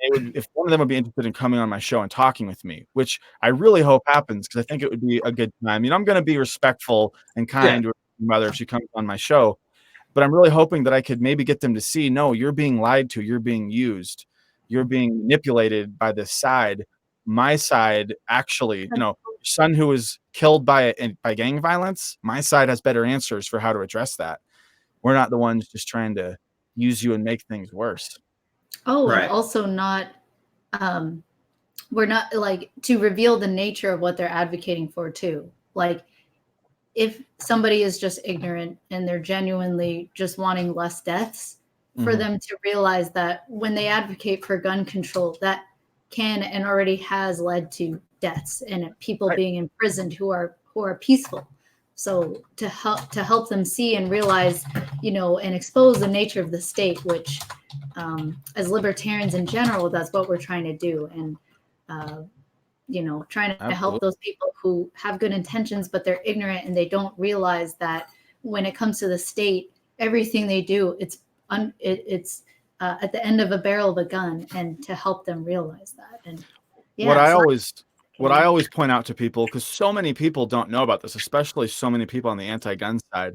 If one of them would be interested in coming on my show and talking with me, which I really hope happens, because I think it would be a good time. I'm going to be respectful and kind to her mother if she comes on my show, but I'm really hoping that I could maybe get them to see, no, you're being lied to, you're being used, you're being manipulated by this side. My side, actually, your son who was killed by gang violence, my side has better answers for how to address that. We're not the ones just trying to use you and make things worse. Oh, right. And also not, we're not like to reveal the nature of what they're advocating for too. Like if somebody is just ignorant and they're genuinely just wanting less deaths, for them to realize that when they advocate for gun control, that can and already has led to deaths and people being imprisoned who are peaceful. So to help them see and realize, and expose the nature of the state, which as libertarians in general, that's what we're trying to do. And, trying to help those people who have good intentions, but they're ignorant and they don't realize that when it comes to the state, everything they do, it's at the end of a barrel of a gun, and to help them realize that. And what I always point out to people, because so many people don't know about this, especially so many people on the anti-gun side,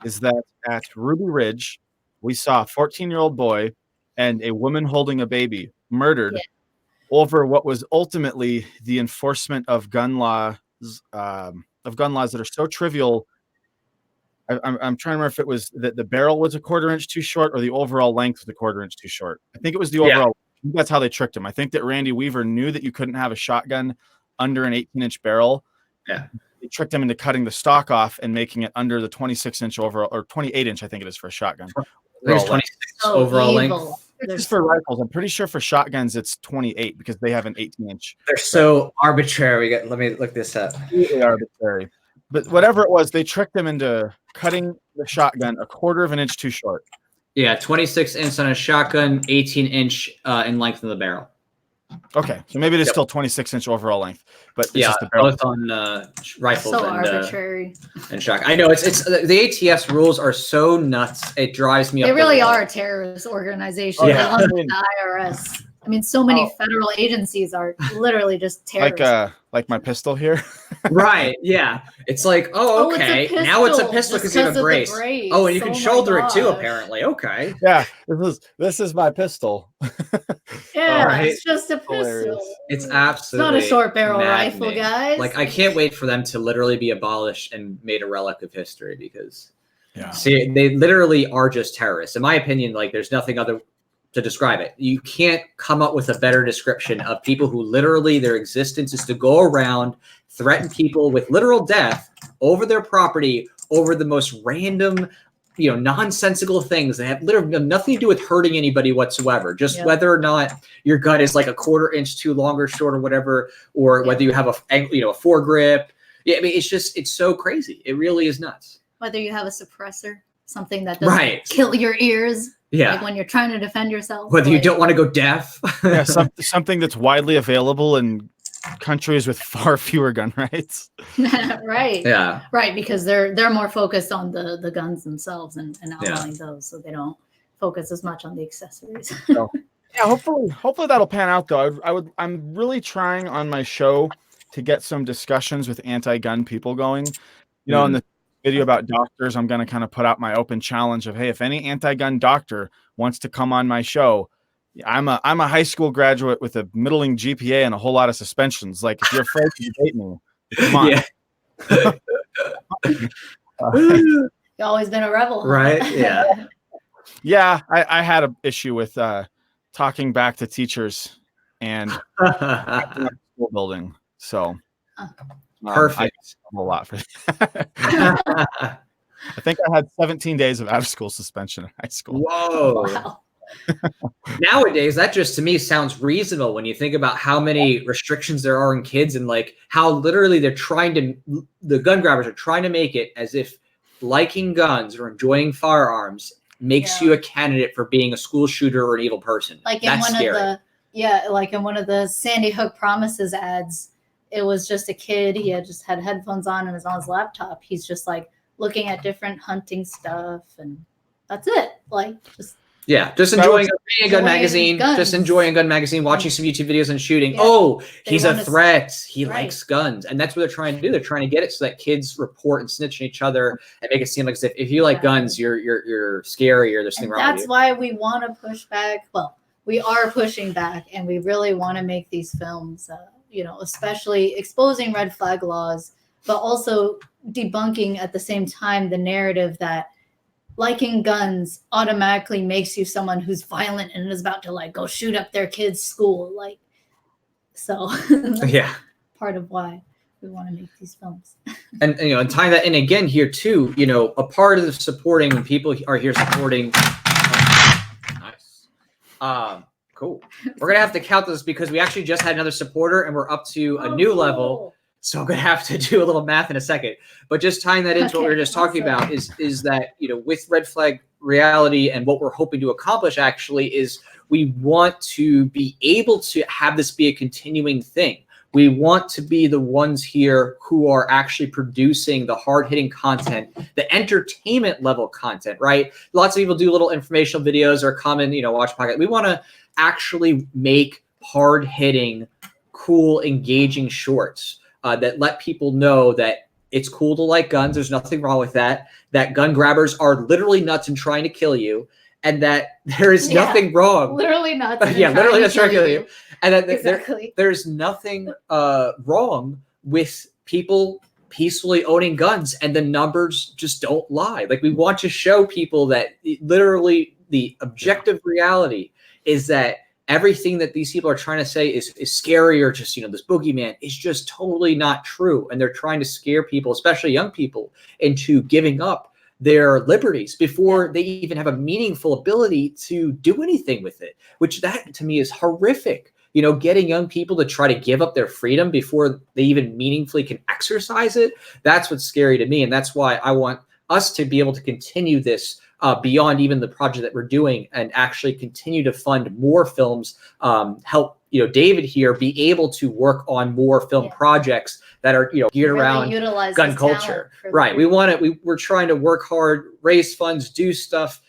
is that at Ruby Ridge, we saw a 14-year-old boy and a woman holding a baby murdered over what was ultimately the enforcement of gun laws that are so trivial. I'm trying to remember if it was that the barrel was a 1/4 inch too short or the overall length was a 1/4 inch too short. I think it was the overall. That's how they tricked him. I think that Randy Weaver knew that you couldn't have a shotgun under an 18-inch barrel. Yeah. They tricked him into cutting the stock off and making it under the 26-inch overall, or 28-inch, I think it is for a shotgun. There's 26 overall length. This is for rifles. I'm pretty sure for shotguns it's 28 because they have an 18-inch. They're so arbitrary. Let me look this up. Completely arbitrary. But whatever it was, they tricked them into cutting the shotgun a 1/4 inch too short. Yeah, 26 inch on a shotgun, 18-inch in length of the barrel. Okay, so maybe it is still 26-inch overall length, but it's just the barrel. Both on rifles so arbitrary. And shotgun. I know it's the ATF's rules are so nuts. It drives me up. They really are a terrorist organization. Yeah. The IRS. I mean, so many federal agencies are literally just terrorists. Like my pistol here. Right. Yeah. It's like, okay. Now it's a pistol because you have a brace. Oh, and you can shoulder it too, apparently. Okay. Yeah. This is my pistol. Yeah, it's just a pistol. Hilarious. It's absolutely not a short barrel rifle, guys. Like, I can't wait for them to literally be abolished and made a relic of history because see, they literally are just terrorists. In my opinion, like there's nothing other to describe it. You can't come up with a better description of people who literally their existence is to go around, threaten people with literal death over their property, over the most random, nonsensical things that have literally nothing to do with hurting anybody whatsoever. Just whether or not your gun is like a 1/4 inch too long or short or whatever, or whether you have a foregrip. Yeah, I mean, it's so crazy. It really is nuts. Whether you have a suppressor, something that doesn't kill your ears. Yeah. Like when you're trying to defend yourself. Whether you don't want to go deaf. Yeah, something that's widely available in countries with far fewer gun rights. Right. Yeah. Right, because they're more focused on the guns themselves and outlawing those, so they don't focus as much on the accessories. So, hopefully that'll pan out though. I'm really trying on my show to get some discussions with anti-gun people going. In the video about doctors, I'm going to kind of put out my open challenge of, hey, if any anti-gun doctor wants to come on my show, I'm a high school graduate with a middling GPA and a whole lot of suspensions. Like, if you're afraid to debate me, come on. Yeah. You've always been a rebel, huh? Right? Yeah. Yeah, I had an issue with talking back to teachers and school building. So perfect. A lot for that. I think I had 17 days of out of school suspension in high school. Whoa. Wow. Nowadays, that just to me sounds reasonable when you think about how many restrictions there are in kids and like how literally the gun grabbers are trying to make it as if liking guns or enjoying firearms makes you a candidate for being a school shooter or an evil person. Like in one of the Sandy Hook Promises ads, it was just a kid. He had just had headphones on and was on his laptop. He's just like looking at different hunting stuff, and that's it. Like just enjoying a gun magazine, guns. just enjoying a gun magazine, watching some YouTube videos and shooting. Yeah, oh, he's a threat. He likes guns. And that's what they're trying to do. They're trying to get it so that kids report and snitch on each other and make it seem like as if you like guns, you're scary or there's something wrong with you. That's why we want to push back. Well, we are pushing back, and we really want to make these films, especially exposing red flag laws, but also debunking at the same time the narrative that liking guns automatically makes you someone who's violent and is about to like go shoot up their kid's school. Like, so part of why we want to make these films. And tying that in again here too, a part of supporting when people are here supporting. Nice. Cool. We're gonna have to count this because we actually just had another supporter and we're up to a new level. So I'm going to have to do a little math in a second, but just tying that into what we were just talking about is that, with red flag reality and what we're hoping to accomplish actually is we want to be able to have this be a continuing thing. We want to be the ones here who are actually producing the hard-hitting content, the entertainment level content, right? Lots of people do little informational videos or common, watch podcast. We want to actually make hard-hitting, cool, engaging shorts. That let people know that it's cool to like guns. There's nothing wrong with that. That gun grabbers are literally nuts and trying to kill you, and that there is nothing wrong. Literally nuts. Literally nuts trying to kill you, and that there's nothing wrong with people peacefully owning guns, and the numbers just don't lie. Like we want to show people that literally the objective reality is that everything that these people are trying to say is scary or just, this boogeyman is just totally not true. And they're trying to scare people, especially young people, into giving up their liberties before they even have a meaningful ability to do anything with it, which that to me is horrific. Getting young people to try to give up their freedom before they even meaningfully can exercise it. That's what's scary to me. And that's why I want us to be able to continue this beyond even the project that we're doing and actually continue to fund more films, help, David here be able to work on more film projects that are, geared around gun culture. Right. We're trying to work hard, raise funds, do stuff,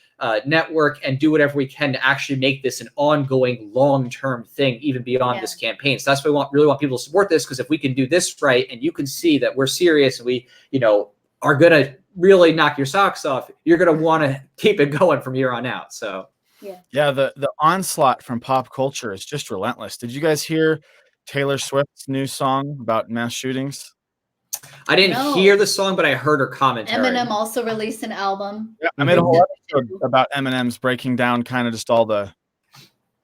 network, and do whatever we can to actually make this an ongoing long-term thing, even beyond this campaign. So that's why we really want people to support this, because if we can do this right and you can see that we're serious and we, are going to really knock your socks off, you're going to want to keep it going from here on out. So the onslaught from pop culture is just relentless. Did you guys hear Taylor Swift's new song about mass shootings? I didn't hear the song, but I heard her commentary. Eminem also released an album. I made a whole episode about Eminem's breaking down kind of just all the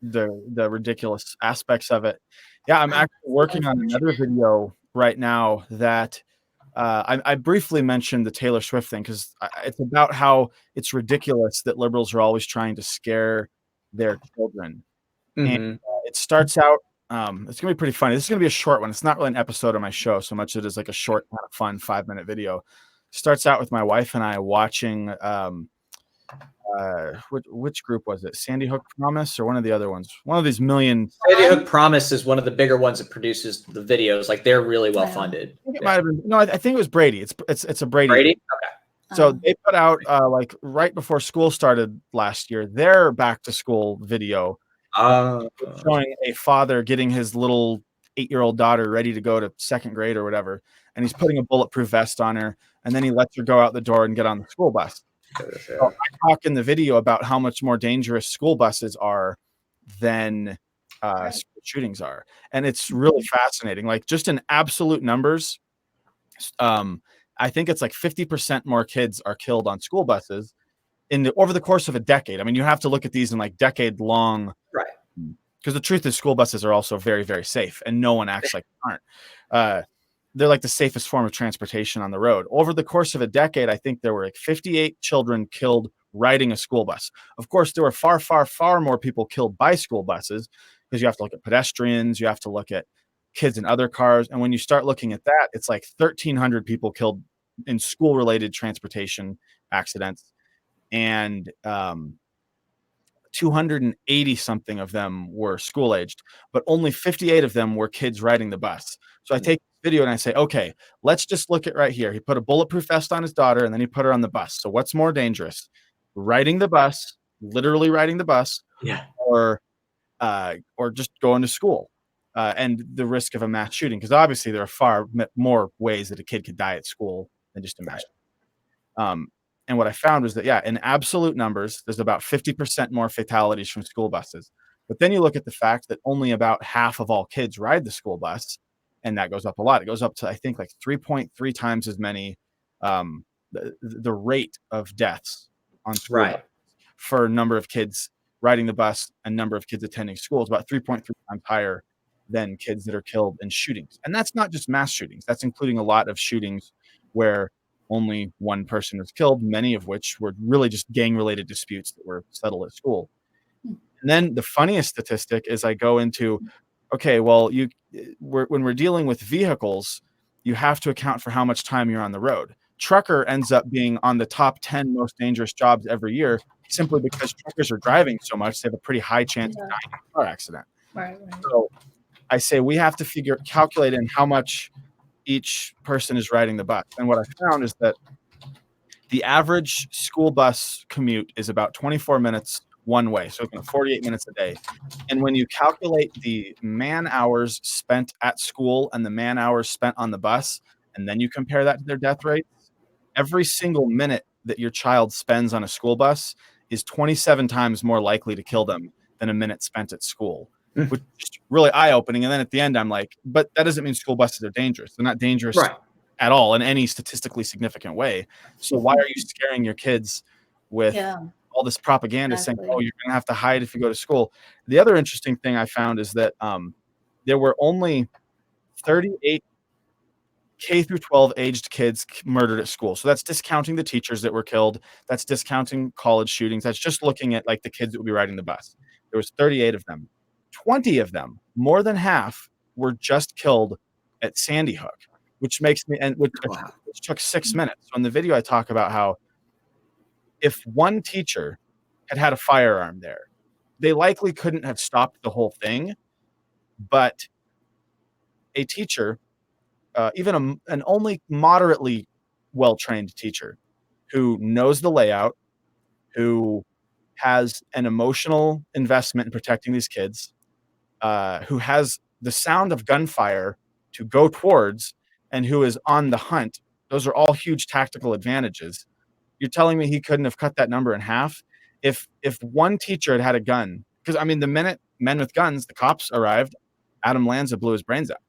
ridiculous aspects of it. I'm actually working on another video right now that I briefly mentioned the Taylor Swift thing because it's about how it's ridiculous that liberals are always trying to scare their children. And it starts out, it's going to be pretty funny. This is going to be a short one. It's not really an episode of my show so much as it is like a short, kind of fun 5-minute video. It starts out with my wife and I watching, which group was it? Sandy Hook Promise or one of the other ones? One of these million. Sandy Hook Promise is one of the bigger ones that produces the videos. Like they're really well funded. It might have been. No, I think it was Brady. It's a Brady. Brady. Okay. So they put out like right before school started last year, their back to school video showing a father getting his little 8-year-old daughter ready to go to second grade or whatever, and he's putting a bulletproof vest on her, and then he lets her go out the door and get on the school bus. So I talk in the video about how much more dangerous school buses are than shootings are, and it's really fascinating. Like just in absolute numbers, I think it's like 50% more kids are killed on school buses over the course of a decade. I mean, you have to look at these in like decade long, right? Because the truth is, school buses are also very, very safe, and no one acts like they aren't. They're like the safest form of transportation on the road. Over the course of a decade, I think there were like 58 children killed riding a school bus. Of course, there were far, far, far more people killed by school buses because you have to look at pedestrians, you have to look at kids in other cars. And when you start looking at that, it's like 1,300 people killed in school-related transportation accidents. And 280 something of them were school aged, but only 58 of them were kids riding the bus. So I take the video and I say, okay, let's just look at right here. He put a bulletproof vest on his daughter and then he put her on the bus. So what's more dangerous? Riding the bus, literally riding the bus, Yeah. or just going to school, and the risk of a mass shooting. Because obviously there are far more ways that a kid could die at school than just a mass shooting. And what I found was that, yeah, in absolute numbers, there's about 50% more fatalities from school buses. But then you look at the fact that only about half of all kids ride the school bus, and that goes up a lot. It goes up to, I think, like 3.3 times as many, the rate of deaths on school buses for number of kids riding the bus and number of kids attending school is about 3.3 times higher than kids that are killed in shootings. And that's not just mass shootings. That's including a lot of shootings where only one person was killed, many of which were really just gang-related disputes that were settled at school. And then the funniest statistic is I go into, okay, well, when we're dealing with vehicles, you have to account for how much time you're on the road. Trucker ends up being on the top 10 most dangerous jobs every year simply because truckers are driving so much, they have a pretty high chance of dying in a car accident. Right. So I say we have to calculate in how much each person is riding the bus. And what I found is that the average school bus commute is about 24 minutes one way, so 48 minutes a day. And when you calculate the man hours spent at school and the man hours spent on the bus, and then you compare that to their death rates, every single minute that your child spends on a school bus is 27 times more likely to kill them than a minute spent at school. Which is really eye-opening. And then at the end, I'm like, but that doesn't mean school buses are dangerous. They're not dangerous at all in any statistically significant way. So why are you scaring your kids with all this propaganda saying, oh, you're going to have to hide if you go to school? The other interesting thing I found is that there were only 38 K through 12 aged kids murdered at school. So that's discounting the teachers that were killed. That's discounting college shootings. That's just looking at like the kids that would be riding the bus. There was 38 of them. 20 of them, more than half, were just killed at Sandy Hook, which makes me, which took 6 minutes. So in the video, I talk about how if one teacher had a firearm there, they likely couldn't have stopped the whole thing. But a teacher, even an only moderately well-trained teacher who knows the layout, who has an emotional investment in protecting these kids, who has the sound of gunfire to go towards, and who is on the hunt. Those are all huge tactical advantages. You're telling me he couldn't have cut that number in half? If one teacher had a gun, because I mean, the minute men with guns, the cops arrived, Adam Lanza blew his brains out.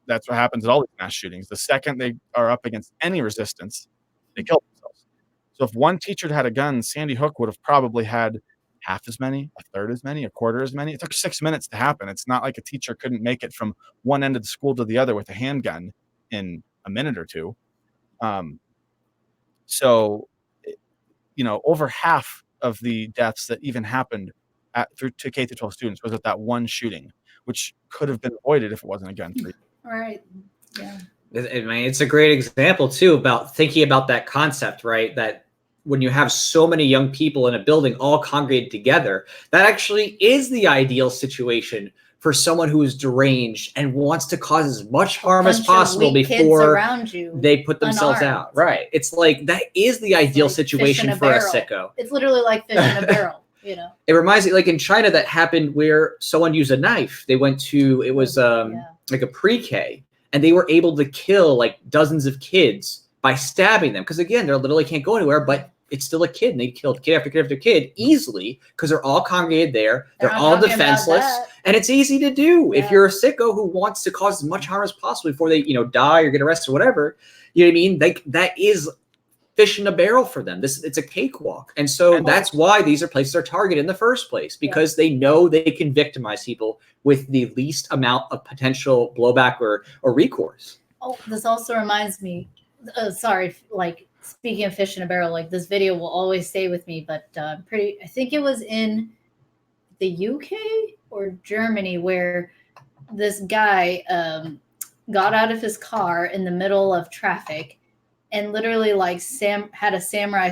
That's what happens at all these mass shootings. The second they are up against any resistance, they kill themselves. So if one teacher had a gun, Sandy Hook would have probably had half as many, a third as many, a quarter as many. It took 6 minutes to happen. It's not like a teacher couldn't make it from one end of the school to the other with a handgun in a minute or two. So, over half of the deaths that even happened to K through 12 students was at that one shooting, which could have been avoided if it wasn't a gun free. Right. Yeah. I mean, it's a great example too about thinking about that concept, right? That when you have so many young people in a building all congregated together, that actually is the ideal situation for someone who is deranged and wants to cause as much harm as possible before they put themselves out. Right. It's like that is the ideal situation for a sicko. It's literally like fish in a barrel. It reminds me, like in China, that happened where someone used a knife. They went to, it was like a pre-K, and they were able to kill like dozens of kids by stabbing them. Because again, they literally can't go anywhere, but it's still a kid, and they killed kid after kid after kid easily because they're all congregated there. They're all defenseless, and it's easy to do if you're a sicko who wants to cause as much harm as possible before they, die or get arrested or whatever. You know what I mean? That is fish in a barrel for them. It's a cakewalk, and so that's why these are places are targeted in the first place, because they know they can victimize people with the least amount of potential blowback or recourse. Oh, this also reminds me. Speaking of fish in a barrel, like this video will always stay with me, but I think it was in the UK or Germany where this guy got out of his car in the middle of traffic and literally had a samurai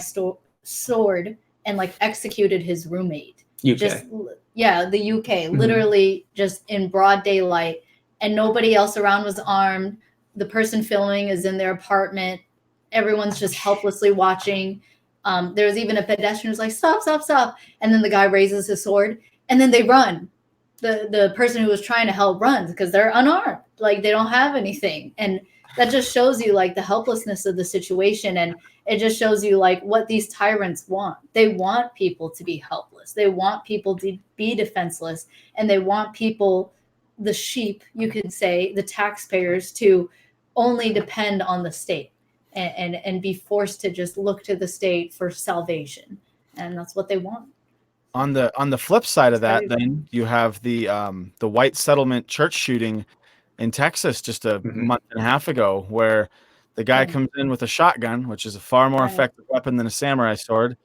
sword and executed his roommate. UK. The UK, literally just in broad daylight, and nobody else around was armed. The person filming is in their apartment. Everyone's just helplessly watching. There was even a pedestrian who's like, stop, stop, stop. And then the guy raises his sword and then they run. The person who was trying to help runs because they're unarmed. Like they don't have anything. And that just shows you like the helplessness of the situation. And it just shows you like what these tyrants want. They want people to be helpless. They want people to be defenseless. And they want people, the sheep, you could say, the taxpayers, to only depend on the state and be forced to just look to the state for salvation. And that's what they want. On the flip side of that, then you have the white settlement church shooting in Texas just a month and a half ago, where the guy comes in with a shotgun, which is a far more effective weapon than a samurai sword,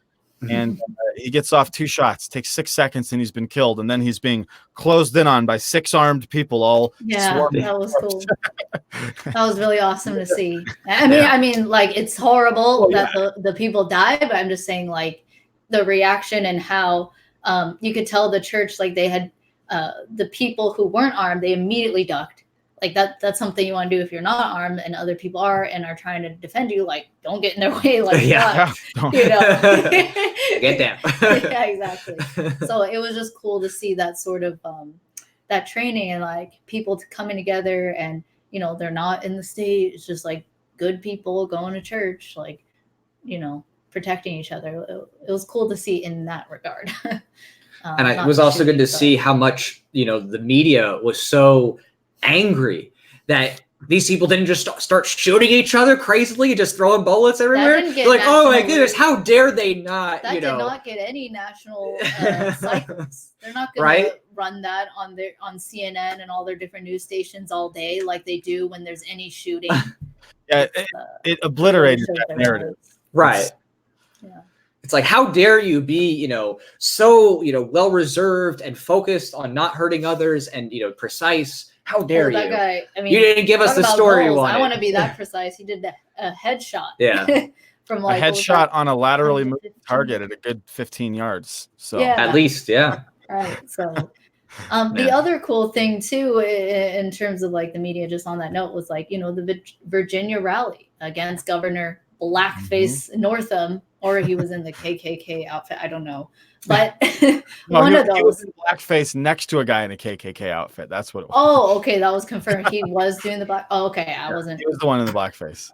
and he gets off 2 shots, takes 6 seconds, and he's been killed. And then he's being closed in on by 6 armed people, all swarming. That was cool. That was really awesome to see. I mean, like it's horrible that the people die, but I'm just saying, like the reaction and how you could tell the church, like they had the people who weren't armed, they immediately ducked. Like that's something you want to do if you're not armed and other people are and are trying to defend you. Like, don't get in their way. Like, you know, get down. Yeah, exactly. So it was just cool to see that sort of that training and like people coming together, and you know, they're not in the state. It's just like good people going to church, like, you know, protecting each other. It was cool to see in that regard. And it was also good to see how much, you know, the media was so angry that these people didn't just start shooting each other crazily, just throwing bullets everywhere. Like, oh my goodness, how dare they not? That did not get any national cycles. They're not going to run that on CNN and all their different news stations all day like they do when there's any shooting. It obliterated that narrative. Right. Yeah. It's like, how dare you be, you know, so, you know, well reserved and focused on not hurting others and, you know, precise. How dare you? That guy, I mean, you didn't give us the story you wanted. I want to be that precise. He did a headshot. Yeah. From like a headshot on a laterally moving target at a good 15 yards. So at least, Right. So the other cool thing too, in terms of like the media, just on that note, was like, you know, the Virginia rally against Governor Blackface Northam, or he was in the KKK outfit. I don't know. But one of those. He was in blackface next to a guy in a KKK outfit. That's what it was. Oh, okay. That was confirmed. He was doing the black. Oh, okay. I wasn't. He was the one in the blackface.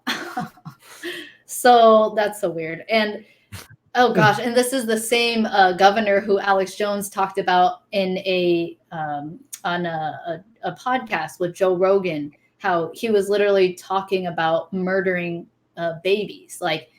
So that's so weird. And oh gosh, and this is the same governor who Alex Jones talked about in on a podcast with Joe Rogan, how he was literally talking about murdering babies, like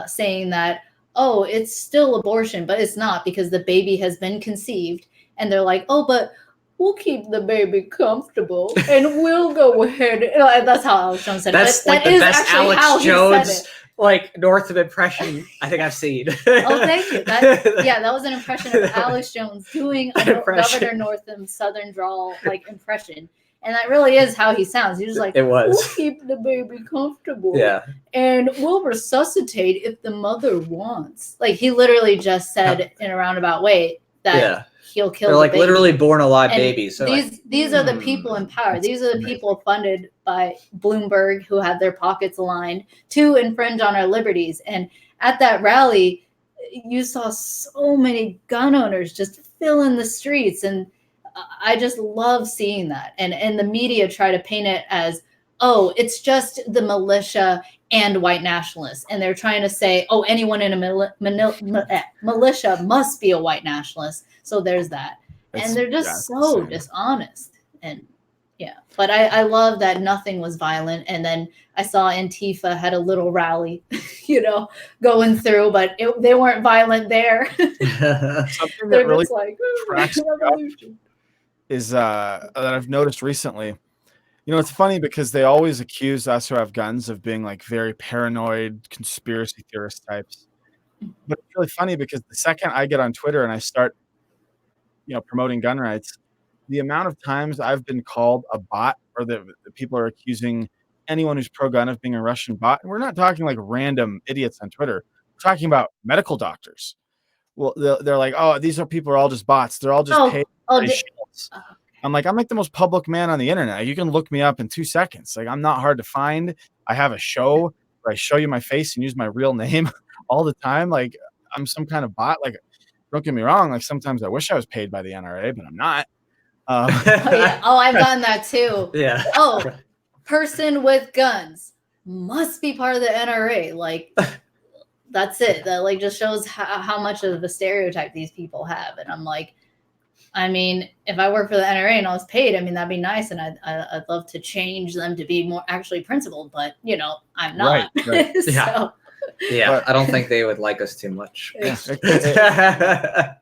saying that, oh, it's still abortion, but it's not, because the baby has been conceived. And they're like, oh, but we'll keep the baby comfortable and we'll go ahead. That's how Alex Jones said it. That's like the best Alex Jones like Northam impression I think I've seen. Oh, thank you. That was an impression of Alex Jones doing a Governor Northam Southern drawl like impression. And that really is how he sounds. He's just like, we'll keep the baby comfortable. Yeah. And we'll resuscitate if the mother wants. Like, he literally just said in a roundabout way that he'll kill the baby. They're like literally born alive babies. So these are the people in power. These are the people funded by Bloomberg who have their pockets aligned to infringe on our liberties. And at that rally, you saw so many gun owners just filling the streets. And I just love seeing that. And the media try to paint it as, oh, it's just the militia and white nationalists. And they're trying to say, oh, anyone in a militia must be a white nationalist. So there's that. And they're just so dishonest. And but I love that nothing was violent. And then I saw Antifa had a little rally, you know, going through, but they weren't violent there. Something that really cracks me up is that I've noticed recently. You know, it's funny because they always accuse us who have guns of being like very paranoid conspiracy theorist types. But it's really funny because the second I get on Twitter and I start, you know, promoting gun rights, the amount of times I've been called a bot, or that people are accusing anyone who's pro-gun of being a Russian bot. And we're not talking like random idiots on Twitter. We're talking about medical doctors. they're like, oh, these people are all just bots. They're all just paid. I'm like the most public man on the internet. You can look me up in 2 seconds. Like, I'm not hard to find. I have a show where I show you my face and use my real name all the time. Like, I'm some kind of bot. Like, don't get me wrong. Like, sometimes I wish I was paid by the NRA, but I'm not. I've gotten that too. Yeah. Oh, person with guns must be part of the NRA. Like, that's it. That like just shows how much of a stereotype these people have. And I'm like, I mean, if I work for the NRA and I was paid, I mean, that'd be nice. And I'd love to change them to be more actually principled, but I'm not. Right. So, yeah. I don't think they would like us too much. Yeah.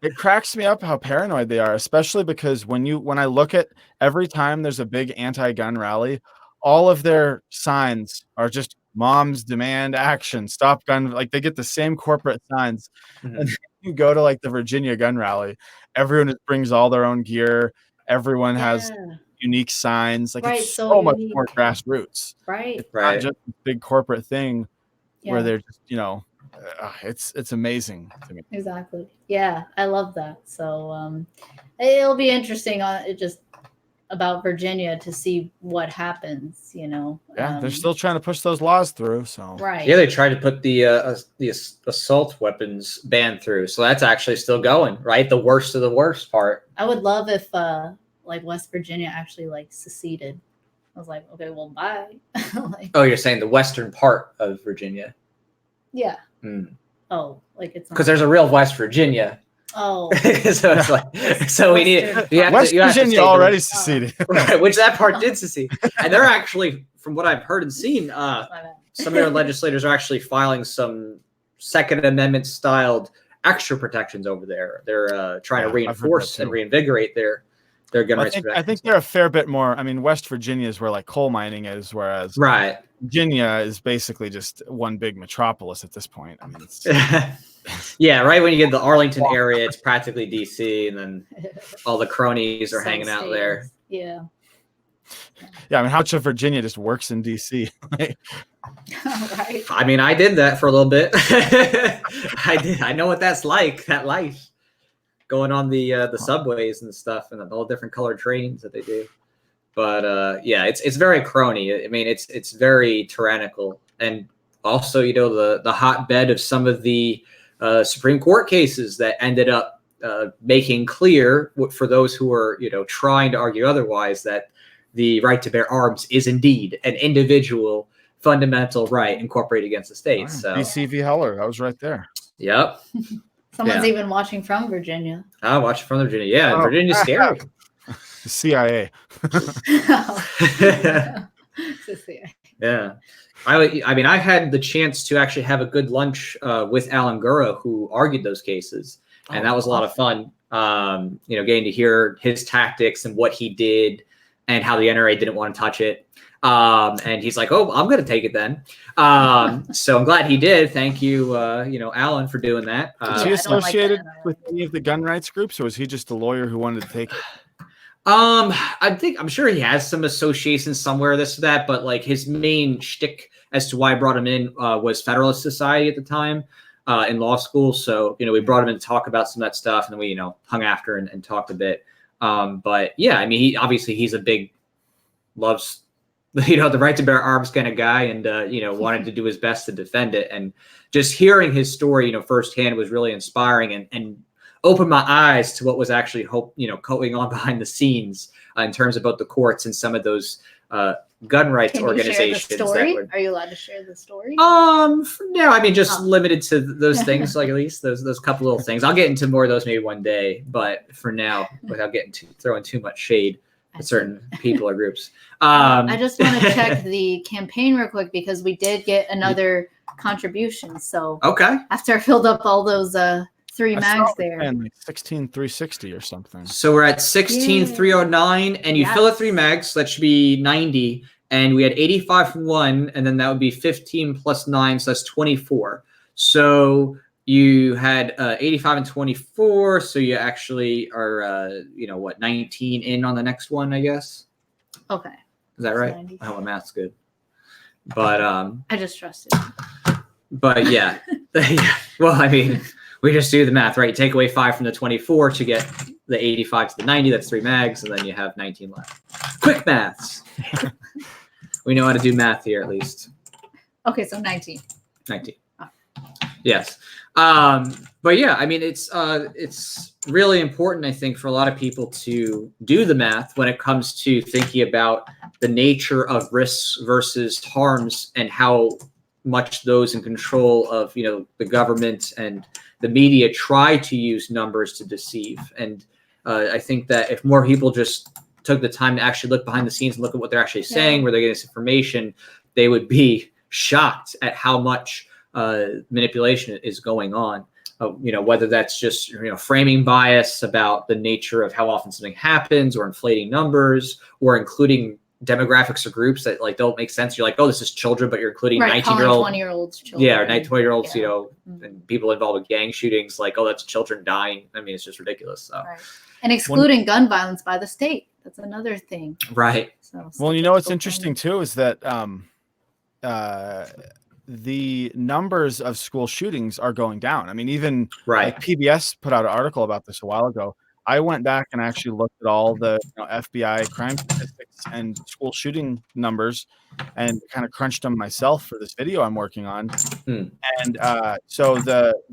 It cracks me up how paranoid they are, especially because when I look at every time there's a big anti-gun rally, all of their signs are just moms demand action, stop gun. Like, they get the same corporate signs. Mm-hmm. And you go to like the Virginia gun rally, everyone brings all their own gear. Everyone has unique signs. Like, it's so much more grassroots. Right. It's not just a big corporate thing where they're just, it's amazing to me. Exactly. Yeah. I love that. So, it'll be interesting just about Virginia to see what happens, they're still trying to push those laws through. So they tried to put the assault weapons ban through, so that's actually still going, right? The worst of the worst part. I would love if like West Virginia actually like seceded. I was like, okay, well, bye. Oh, you're saying the western part of Virginia? Yeah. Oh, like it's because there's a real West Virginia. Oh, so it's like, we need West Virginia already seceded, right, which that part did secede, and they're actually, from what I've heard and seen, some of their legislators are actually filing some Second Amendment styled extra protections over there. They're trying to reinforce and reinvigorate their gun rights. I think they're a fair bit more. I mean, West Virginia is where like coal mining is, whereas Virginia is basically just one big metropolis at this point. I mean, it's yeah, right. When you get the Arlington area, it's practically DC, and then all the cronies are hanging out there. Yeah. Yeah, I mean, how much of Virginia just works in DC? Right. I mean, I did that for a little bit. I did. I know what that's like. That life, going on the subways and stuff, and all the different colored trains that they do. But it's very crony. I mean, it's very tyrannical, and also the hotbed of some of the Supreme Court cases that ended up making clear for those who are trying to argue otherwise that the right to bear arms is indeed an individual fundamental right incorporated against the state. So BC v. Heller, I was right there. Yep. Someone's even watching from Virginia. Watching from Virginia. Yeah, Virginia's scary. The CIA. Yeah. I mean, I had the chance to actually have a good lunch with Alan Gura, who argued those cases, and that was a lot of fun. Getting to hear his tactics and what he did, and how the NRA didn't want to touch it. And he's like, "Oh, I'm going to take it then." So I'm glad he did. Thank you, Alan, for doing that. Was he associated with any of the gun rights groups, or was he just a lawyer who wanted to take it? I'm sure he has some associations somewhere, this or that, but like his main shtick as to why I brought him in was Federalist Society at the time in law school. So, we brought him in to talk about some of that stuff, and then we, hung after and talked a bit. But yeah, I mean, he's a big, loves, the right to bear arms kind of guy, and, wanted to do his best to defend it. And just hearing his story, firsthand was really inspiring and opened my eyes to what was actually going on behind the scenes in terms of both the courts and some of those gun rights organizations. Share the story? Are you allowed to share the story? No, I mean, just limited to those things, like at least those couple little things. I'll get into more of those maybe one day, but for now, without throwing too much shade at certain people or groups. I just want to check the campaign real quick because we did get another contribution. So after I filled up all those 3 mags there. And like 16,360 or something. So we're at 16,309, and you fill it 3 mags, so that should be 90. And we had 85 from one, and then that would be 15 plus 9, so that's 24. So you had 85 and 24, so you actually are, 19 in on the next one, I guess. Okay. Is that right? I hope my math's good. But I just trusted. But yeah. Well, I mean, We just do the math, right? You take away 5 from the 24 to get the 85 to the 90. That's 3 mags, and then you have 19 left. Quick maths. We know how to do math here, at least. Okay, so 19. 19. Oh. Yes. But yeah, I mean, it's really important, I think, for a lot of people to do the math when it comes to thinking about the nature of risks versus harms and how much those in control of, the government and the media try to use numbers to deceive. And I think that if more people just took the time to actually look behind the scenes and look at what they're actually saying, where they're getting this information, they would be shocked at how much manipulation is going on. Whether that's just framing bias about the nature of how often something happens, or inflating numbers, or including demographics or groups that don't make sense. You're like, oh, this is children, but you're including 19-year-old, 20-year-olds, children. Yeah, or 20-year-olds, and people involved with gang shootings. Like, oh, that's children dying. I mean, it's just ridiculous. So, and excluding gun violence by the state. That's another thing. Right. So well, what's interesting too is that the numbers of school shootings are going down. I mean, even like PBS put out an article about this a while ago. I went back and actually looked at all the FBI crime statistics and school shooting numbers and kind of crunched them myself for this video I'm working on. And so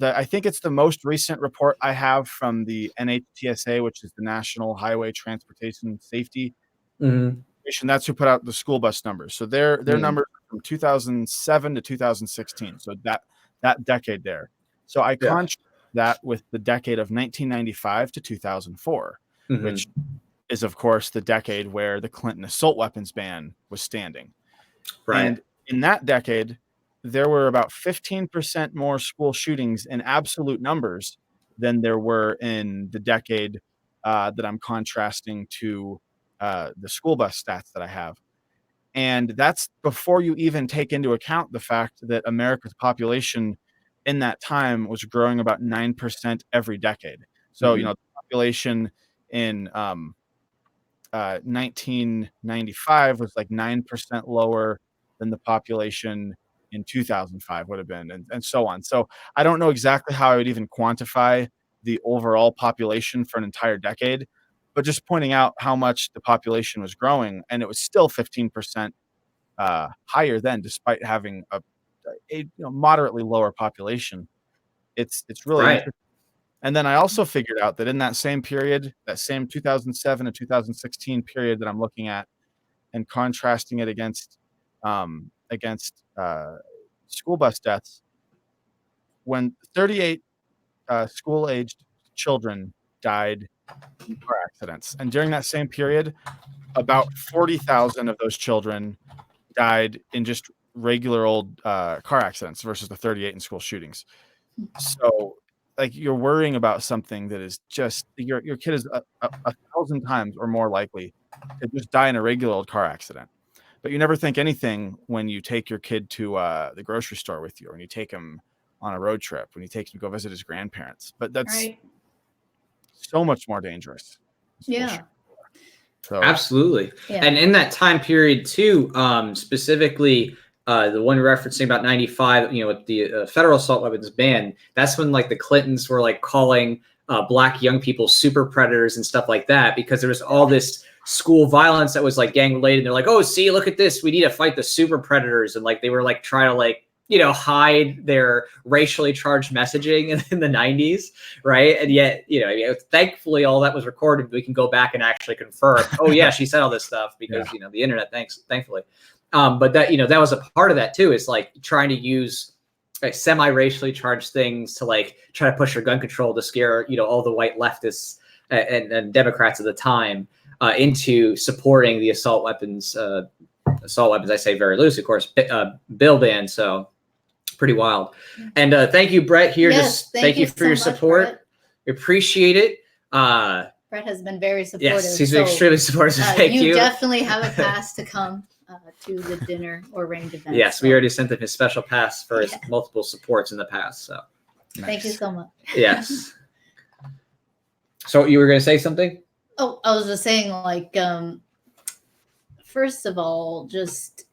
I think it's the most recent report I have from the NHTSA, which is the National Highway Transportation Safety Administration. That's who put out the school bus numbers. So their numbers from 2007 to 2016. So that decade there. So I contrast that with the decade of 1995 to 2004, which is, of course, the decade where the Clinton assault weapons ban was standing. Right. And in that decade, there were about 15% more school shootings in absolute numbers than there were in the decade that I'm contrasting to the school bus stats that I have. And that's before you even take into account the fact that America's population in that time was growing about 9% every decade. So, the population in 1995 was like 9% lower than the population in 2005 would have been, and so on. So I don't know exactly how I would even quantify the overall population for an entire decade, but just pointing out how much the population was growing, and it was still 15% higher then, despite having a moderately lower population. It's really interesting. And then I also figured out that in that same period, that same 2007 to 2016 period that I'm looking at, and contrasting it against school bus deaths, when 38 school-aged children died in car accidents, and during that same period, about 40,000 of those children died in just regular old car accidents versus the 38 in school shootings. So, like, you're worrying about something that is just your kid is a 1,000 times or more likely to just die in a regular old car accident. But you never think anything when you take your kid to the grocery store with you, or when you take him on a road trip, when you take him to go visit his grandparents. But that's so much more dangerous. Yeah. So, absolutely. Yeah. And in that time period too, specifically the one referencing about 95, with the federal assault weapons ban, that's when the Clintons were calling black young people super predators and stuff like that, because there was all this school violence that was gang related. They're like, oh, see, look at this. We need to fight the super predators. And they were trying to hide their racially charged messaging in the 90s, right? And yet, thankfully, all that was recorded. We can go back and actually confirm, oh, yeah, she said all this stuff because, the internet, thankfully. But that, that was a part of that, too, is trying to use semi-racially charged things to try to push for gun control to scare, all the white leftists and Democrats at the time into supporting the assault weapons. I say very loose, of course, bill ban. So pretty wild. And thank you, Brett, here. Yes, just thank you for your support. Brett. We appreciate it. Brett has been very supportive. Yes, he's been extremely supportive. Thank you. You definitely have a pass to come to the dinner or range event. Yes, we already sent him his special pass for his multiple supports in the past. So thank you so much. Yes. So you were going to say something? Oh, I was just saying, first of all, just,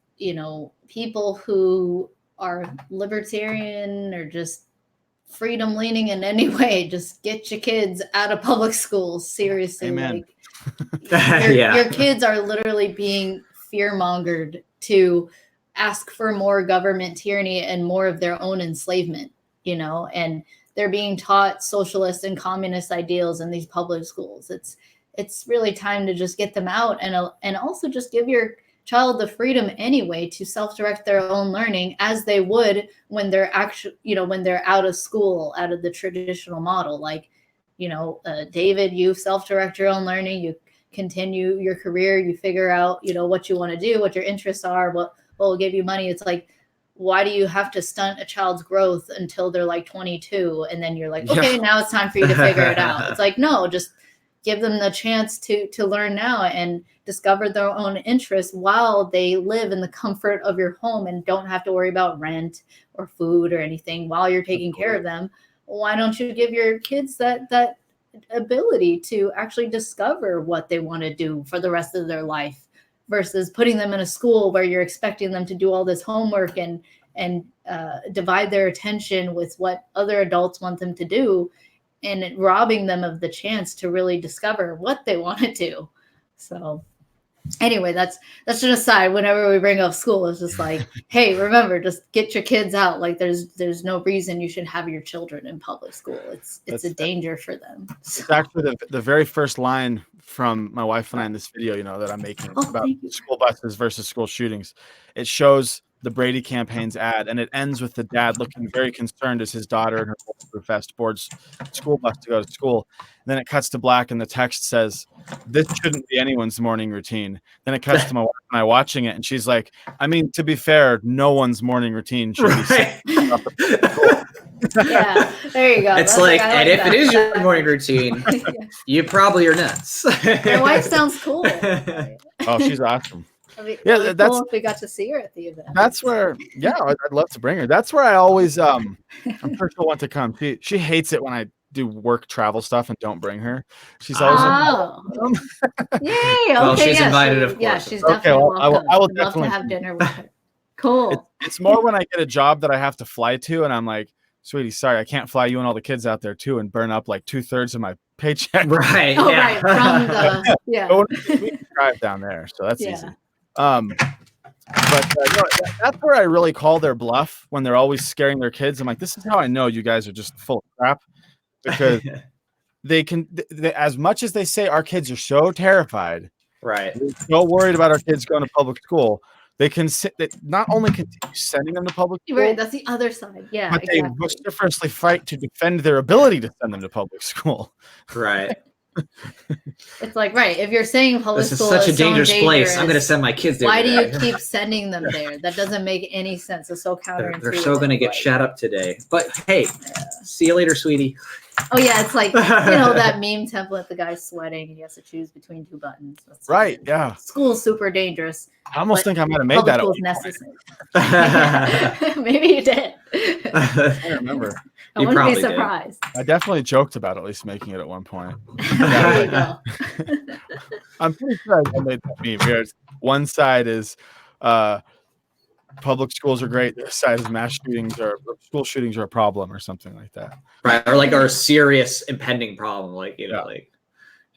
people who are libertarian or just freedom leaning in any way, just get your kids out of public schools. Seriously. Amen. Like Yeah. your kids are literally being fear mongered to ask for more government tyranny and more of their own enslavement, and they're being taught socialist and communist ideals in these public schools. It's really time to just get them out and also just give your child the freedom anyway to self-direct their own learning as they would when they're when they're out of school, out of the traditional model. Like, David, you self-direct your own learning, you continue your career, you figure out, what you want to do, what your interests are, what will give you money. It's like, why do you have to stunt a child's growth until they're like 22? And then you're like, okay, now it's time for you to figure it out. It's like, no, just give them the chance to learn now and discover their own interests while they live in the comfort of your home and don't have to worry about rent or food or anything while you're taking care of them. Why don't you give your kids that ability to actually discover what they want to do for the rest of their life versus putting them in a school where you're expecting them to do all this homework and divide their attention with what other adults want them to do, and robbing them of the chance to really discover what they want to do. So anyway, that's an aside. Whenever we bring up school, it's just like, hey, remember, just get your kids out. Like there's no reason you should have your children in public school. It's a danger for them. So. It's actually the very first line from my wife and I in this video, that I'm making about school buses versus school shootings. It shows the Brady campaign's ad, and it ends with the dad looking very concerned as his daughter and her bulletproof boards school bus to go to school. And then it cuts to black, and the text says, "This shouldn't be anyone's morning routine." Then it cuts to my wife and I watching it, and she's like, "I mean, to be fair, no one's morning routine should be setting up at school." Yeah, there you go. It's and if it is your morning routine, you probably are nuts. My wife sounds cool. Oh, she's awesome. I mean, Yeah, that's cool if we got to see her at the event. That's where, I'd love to bring her. That's where I always, I'm sure she'll want to come. She hates it when I do work travel stuff and don't bring her. She's always like, yay! Okay, well, she's invited, of course. Yeah, she's definitely welcome. I will I'd definitely love to have dinner with her. Cool. It's more when I get a job that I have to fly to, and I'm like, sweetie, sorry, I can't fly you and all the kids out there too and burn up like 2/3 of my paycheck. Right. Oh, yeah. Right. From We can drive down there, so that's easy. But that's where I really call their bluff when they're always scaring their kids. I'm like, this is how I know you guys are just full of crap, because they as much as they say our kids are so terrified, right, they're so worried about our kids going to public school, they not only continue sending them to public school, right, that's the other side, yeah, but they vociferously fight to defend their ability to send them to public school. Right. It's like, right, if you're saying public school is such a so dangerous place, I'm going to send my kids there. Why do you keep sending them there? That doesn't make any sense. It's so counterintuitive. They're so going to get shot up today. But hey, see you later, sweetie. Oh yeah, it's like that meme template. The guy's sweating and he has to choose between two buttons. That's right. Yeah. School's super dangerous. I almost think I might have made that. School's necessary. Maybe you did. I don't remember. I wouldn't be surprised. I definitely joked about at least making it at one point. There you go. I'm pretty sure I made that meme. Where one side is public schools are great. The other side is mass shootings or school shootings are a problem or something like that. Right. Or a serious impending problem.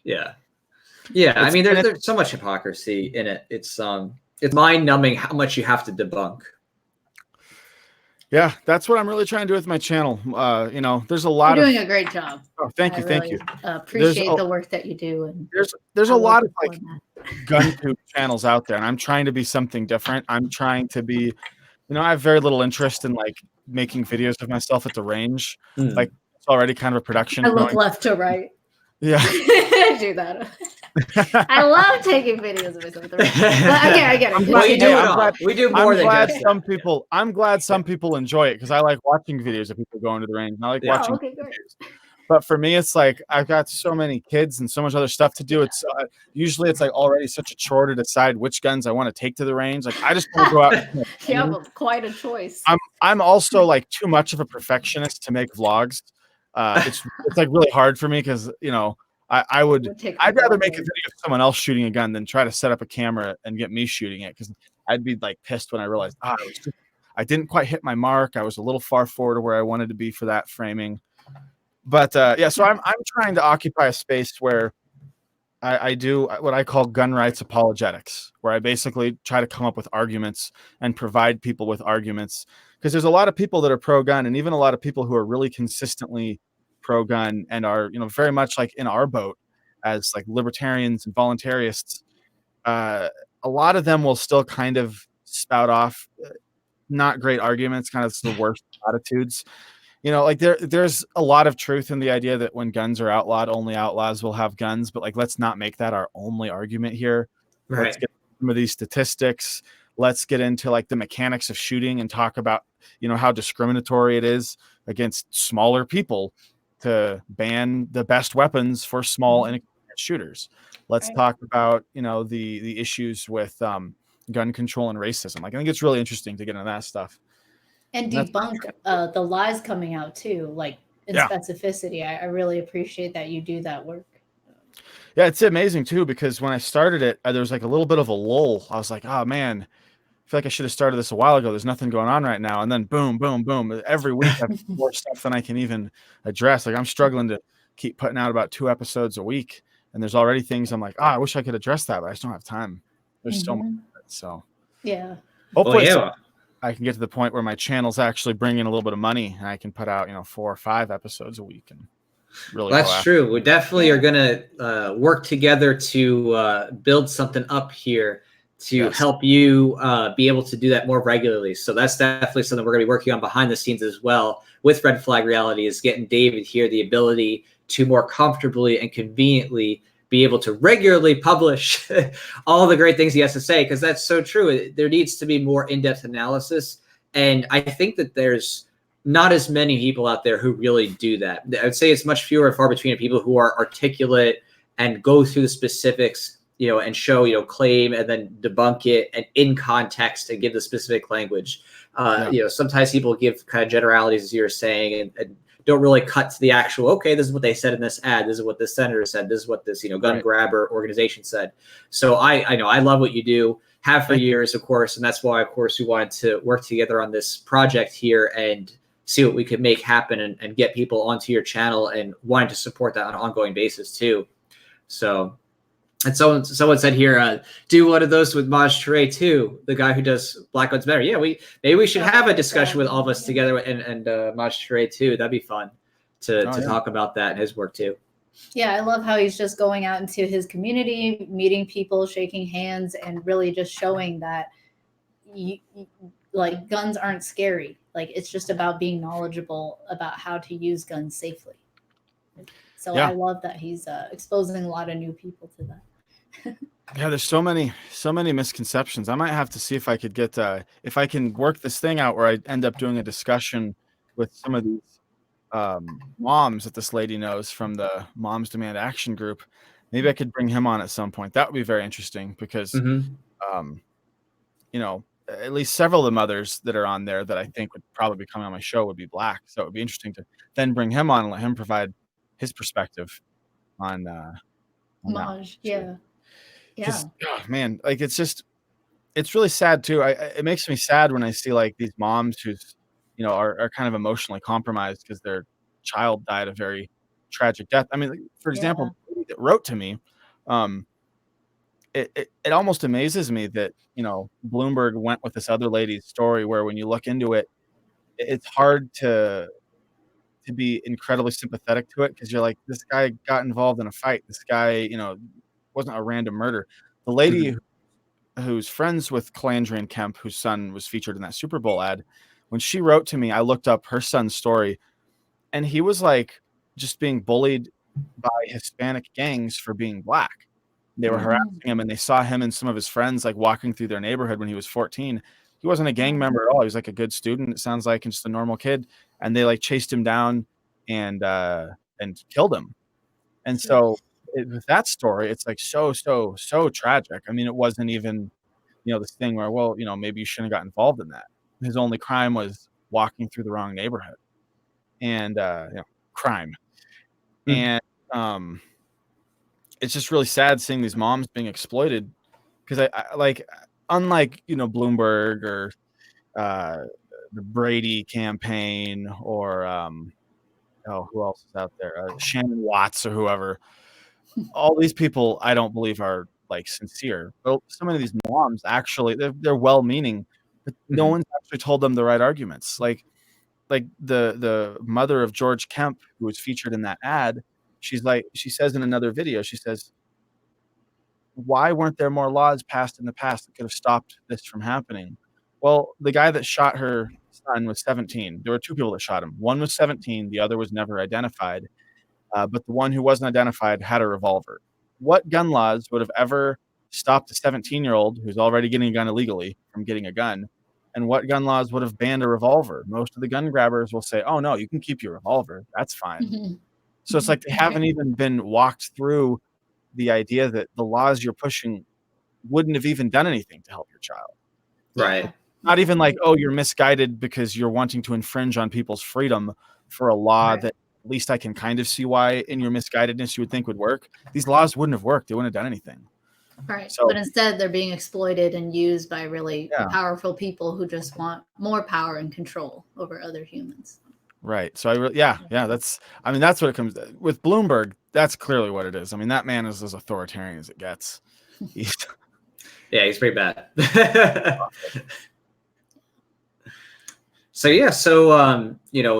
Yeah. I mean, there's so much hypocrisy in it. It's mind numbing how much you have to debunk. Yeah, that's what I'm really trying to do with my channel. There's a lot You're doing a great job. Oh, thank you. Appreciate the work that you do. And there's a lot of gun tube channels out there, and I'm trying to be something different. I'm trying to be, I have very little interest in making videos of myself at the range. It's already kind of a production. I look left to right. Yeah, I do that. I love taking videos of myself. But I get it. We do more than just some people. I'm glad some people enjoy it because I like watching videos of people going to the range. And I like watching videos. But for me, it's like I've got so many kids and so much other stuff to do. It's usually it's already such a chore to decide which guns I want to take to the range. I just want to go out. You have quite a choice. I'm also too much of a perfectionist to make vlogs. It's really hard for me because I'd rather make a video of someone else shooting a gun than try to set up a camera and get me shooting it, because I'd be pissed when I realized I didn't quite hit my mark. I was a little far forward of where I wanted to be for that framing. But so I'm trying to occupy a space where I do what I call gun rights apologetics, where I basically try to come up with arguments and provide people with arguments. Because there's a lot of people that are pro-gun, and even a lot of people who are really consistently pro-gun and are, very much like in our boat as like libertarians and voluntarists. A lot of them will still kind of spout off not great arguments, kind of the worst attitudes. Like there's a lot of truth in the idea that when guns are outlawed, only outlaws will have guns. But like, let's not make that our only argument here. Right. Let's get some of these statistics. Let's get into like the mechanics of shooting and talk about, how discriminatory it is against smaller people to ban the best weapons for small and shooters. Let's talk about, the issues with gun control and racism. Like, I think it's really interesting to get into that stuff. And debunk the lies coming out too, like in specificity. I really appreciate that you do that work. Yeah, it's amazing too, because when I started it, there was like a little bit of a lull. I was like, oh man, I feel like I should have started this a while ago. There's nothing going on right now. And then boom, boom, boom. Every week I have more stuff than I can even address. Like, I'm struggling to keep putting out about 2 episodes a week. And there's already things I'm like, I wish I could address that, but I just don't have time. There's so much. So yeah. Hopefully I can get to the point where my channel's actually bringing a little bit of money and I can put out, 4 or 5 episodes a week. And really, that's true. We definitely are going to work together to build something up here to help you be able to do that more regularly. So that's definitely something we're going to be working on behind the scenes as well with Red Flag Reality, is getting David here the ability to more comfortably and conveniently be able to regularly publish all the great things he has to say, because that's so true. There needs to be more in-depth analysis. And I think that there's not as many people out there who really do that. I would say it's much fewer and far between people who are articulate and go through the specifics, and show, claim and then debunk it and in context and give the specific language. Sometimes people give kind of generalities, as you're saying, and don't really cut to the actual, okay, this is what they said in this ad. This is what this senator said. This is what this, gun grabber organization said. So I know I love what you do, have for years, of course. And that's why, of course, we wanted to work together on this project here and see what we could make happen and get people onto your channel and wanting to support that on an ongoing basis too. So, and someone said here, do one of those with Maj Toure too, the guy who does Black Guns Better. Yeah, maybe we should have a discussion with all of us together and Maj Toure too. That'd be fun to talk about that and his work too. Yeah, I love how he's just going out into his community, meeting people, shaking hands, and really just showing that like guns aren't scary. Like, it's just about being knowledgeable about how to use guns safely. So I love that he's exposing a lot of new people to that. Yeah, there's so many misconceptions. I might have to see if I could get if I can work this thing out where I end up doing a discussion with some of these moms that this lady knows from the Moms Demand Action group. Maybe I could bring him on at some point. That would be very interesting because at least several of the mothers that are on there that I think would probably be coming on my show would be Black. So it would be interesting to then bring him on and let him provide his perspective on Maj. Yeah. Oh, man, like it's really sad too. It makes me sad when I see like these moms who's are kind of emotionally compromised because their child died a very tragic death. I mean, like, for example, that wrote to me, it almost amazes me that Bloomberg went with this other lady's story where when you look into it, it's hard to be incredibly sympathetic to it because you're like, this guy got involved in a fight. This guy, wasn't a random murder. The lady who's friends with Calandrian Kemp, whose son was featured in that Super Bowl ad, when she wrote to me, I looked up her son's story, and he was like just being bullied by Hispanic gangs for being Black. They were harassing him, and they saw him and some of his friends like walking through their neighborhood when he was 14. He wasn't a gang member at all. He was like a good student, it sounds like, and just a normal kid. And they like chased him down and killed him. And so with that story, it's like so tragic. I mean, it wasn't even, this thing where, well, maybe you shouldn't have got involved in that. His only crime was walking through the wrong neighborhood and, crime. And it's just really sad seeing these moms being exploited because I like, unlike, Bloomberg or, Brady campaign, or who else is out there? Shannon Watts or whoever. All these people, I don't believe are like sincere. But so many of these moms actually, they're well-meaning, but no one's actually told them the right arguments. Like the mother of George Kemp, who was featured in that ad, she says in another video, she says, why weren't there more laws passed in the past that could have stopped this from happening? Well, the guy that shot her son was 17. There were two people that shot him. One was 17. The other was never identified. But the one who wasn't identified had a revolver. What gun laws would have ever stopped a 17-year-old who's already getting a gun illegally from getting a gun? And what gun laws would have banned a revolver? Most of the gun grabbers will say, oh, no, you can keep your revolver. That's fine. Mm-hmm. So it's like they haven't even been walked through the idea that the laws you're pushing wouldn't have even done anything to help your child. Right. Not even like, oh, you're misguided because you're wanting to infringe on people's freedom for a law that at least I can kind of see why in your misguidedness you would think would work. These laws wouldn't have worked. They wouldn't have done anything. Right. So, but instead they're being exploited and used by really powerful people who just want more power and control over other humans. Right. So that's what it comes to. With Bloomberg. That's clearly what it is. I mean, that man is as authoritarian as it gets. He's pretty bad. So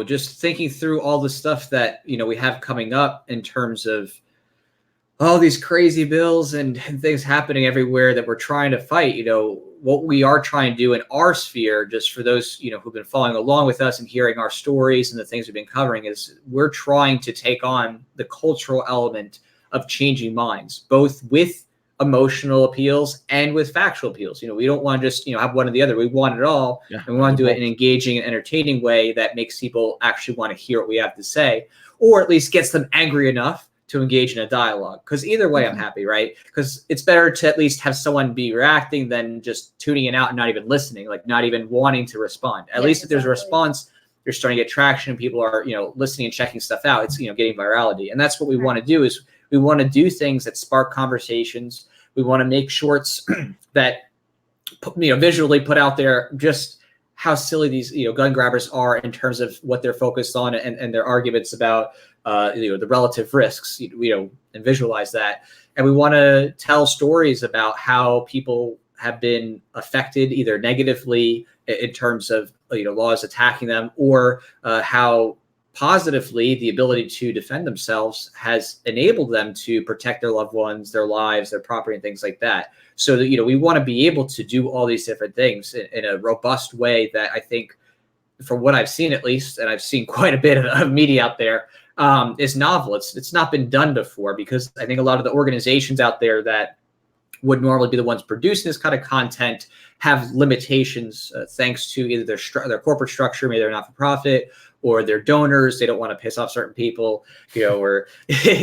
just thinking through all the stuff that, we have coming up in terms of all these crazy bills and things happening everywhere that we're trying to fight, what we are trying to do in our sphere, just for those, who've been following along with us and hearing our stories and the things we've been covering, is we're trying to take on the cultural element of changing minds, both with emotional appeals and with factual appeals. We don't want to just, have one or the other. We want it all. Yeah, and we want to do it in an engaging and entertaining way that makes people actually want to hear what we have to say, or at least gets them angry enough to engage in a dialogue. Because either way, I'm happy, right? Because it's better to at least have someone be reacting than just tuning it out and not even listening, like not even wanting to respond. At least if there's a response, you're starting to get traction. People are, listening and checking stuff out. It's, getting virality. And that's what we want to do. Is we want to do things that spark conversations. We want to make shorts that, visually put out there just how silly these, gun grabbers are in terms of what they're focused on and their arguments about, the relative risks, and visualize that. And we want to tell stories about how people have been affected either negatively in terms of, laws attacking them, or how positively the ability to defend themselves has enabled them to protect their loved ones, their lives, their property, and things like that. So that, we want to be able to do all these different things in a robust way that I think, from what I've seen at least, and I've seen quite a bit of media out there, is novel. It's not been done before, because I think a lot of the organizations out there that would normally be the ones producing this kind of content have limitations thanks to either their corporate structure, maybe they're not for profit, or their donors. They don't want to piss off certain people, or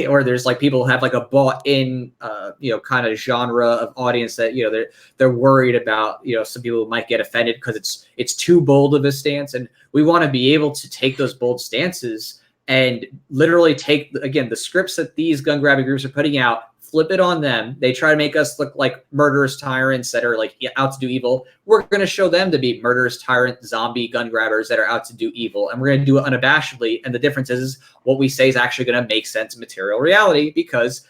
or there's like people who have like a bought in, kind of genre of audience that, they're worried about, some people might get offended because it's too bold of a stance. And we want to be able to take those bold stances and literally take, again, the scripts that these gun grabbing groups are putting out, flip it on them. They try to make us look like murderous tyrants that are like out to do evil. We're going to show them to be murderous tyrant zombie gun grabbers that are out to do evil. And we're going to do it unabashedly. And the difference is what we say is actually going to make sense in material reality, because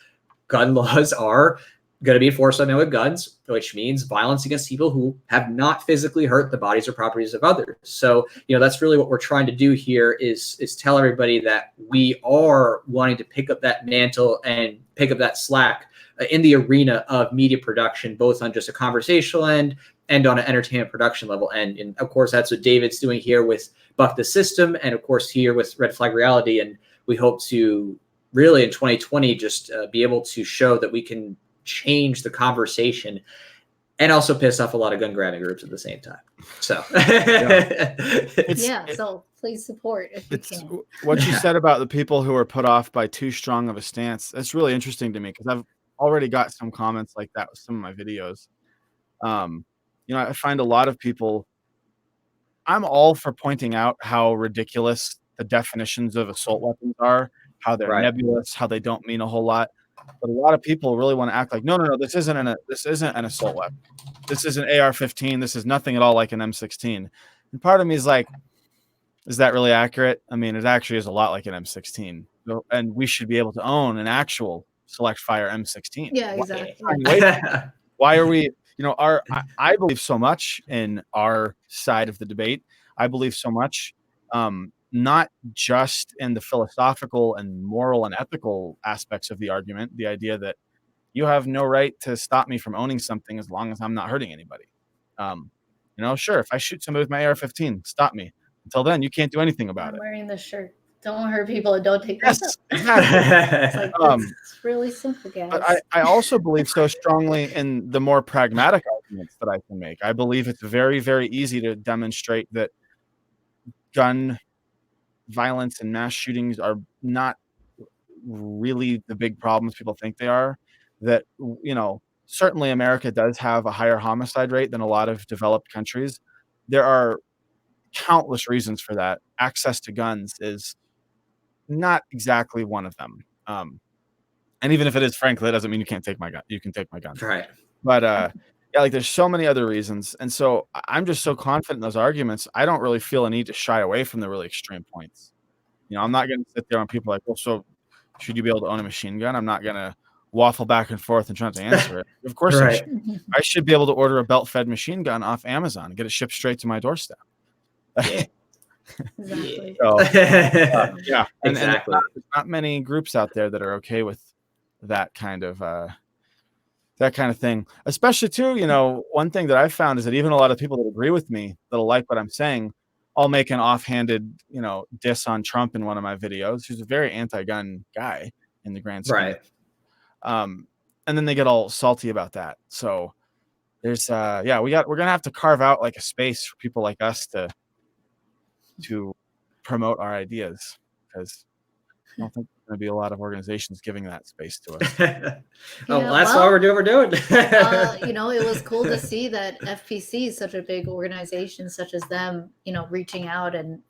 gun laws are going to be enforced on men with guns, which means violence against people who have not physically hurt the bodies or properties of others. So, that's really what we're trying to do here is tell everybody that we are wanting to pick up that mantle and pick up that slack in the arena of media production, both on just a conversational end and on an entertainment production level. And of course, that's what David's doing here with Buck the System, and of course here with Red Flag Reality. And we hope to really in 2020 just be able to show that we can change the conversation and also piss off a lot of gun grabbing groups at the same time. So so please support if you can. What you said about the people who are put off by too strong of a stance, that's really interesting to me, because I've already got some comments like that with some of my videos. I find a lot of people, I'm all for pointing out how ridiculous the definitions of assault weapons are, how they're nebulous, how they don't mean a whole lot. But a lot of people really want to act like, no, this isn't an assault weapon. This is an AR-15. This is nothing at all like an M16. And part of me is like, is that really accurate? I mean, it actually is a lot like an M16. And we should be able to own an actual select fire M16. Yeah, exactly. Why are we, I believe so much in our side of the debate. I believe so much, not just in the philosophical and moral and ethical aspects of the argument, the idea that you have no right to stop me from owning something as long as I'm not hurting anybody. Sure, if I shoot somebody with my AR-15, stop me. Until then, you can't do anything about I'm it. wearing the shirt. Don't hurt people and don't take Yes, this up. exactly. It's really simple, guys. But I also believe so strongly in the more pragmatic arguments that I can make. I believe it's very, very easy to demonstrate that gun violence and mass shootings are not really the big problems people think they are. That, certainly America does have a higher homicide rate than a lot of developed countries. There are countless reasons for that. Access to guns is not exactly one of them. And even if it is, frankly, that doesn't mean you can't take my gun. You can take my gun. Right. But there's so many other reasons. And so I'm just so confident in those arguments. I don't really feel a need to shy away from the really extreme points. I'm not going to sit there when people are like, well, so should you be able to own a machine gun? I'm not going to waffle back and forth and try to answer it. Of course, Right. I should be able to order a belt-fed machine gun off Amazon and get it shipped straight to my doorstep. Yeah. Exactly. So, Exactly. and there's not many groups out there that are okay with that kind of thing. Especially too, one thing that I've found is that even a lot of people that agree with me, that'll like what I'm saying, I'll make an offhanded, diss on Trump in one of my videos. He's a very anti-gun guy in the grand scheme. Right. And then they get all salty about that. So there's we're gonna have to carve out like a space for people like us to promote our ideas, because I don't think there's going to be a lot of organizations giving that space to us. That's why we're doing. It was cool to see that FPC, such a big organization such as them, reaching out and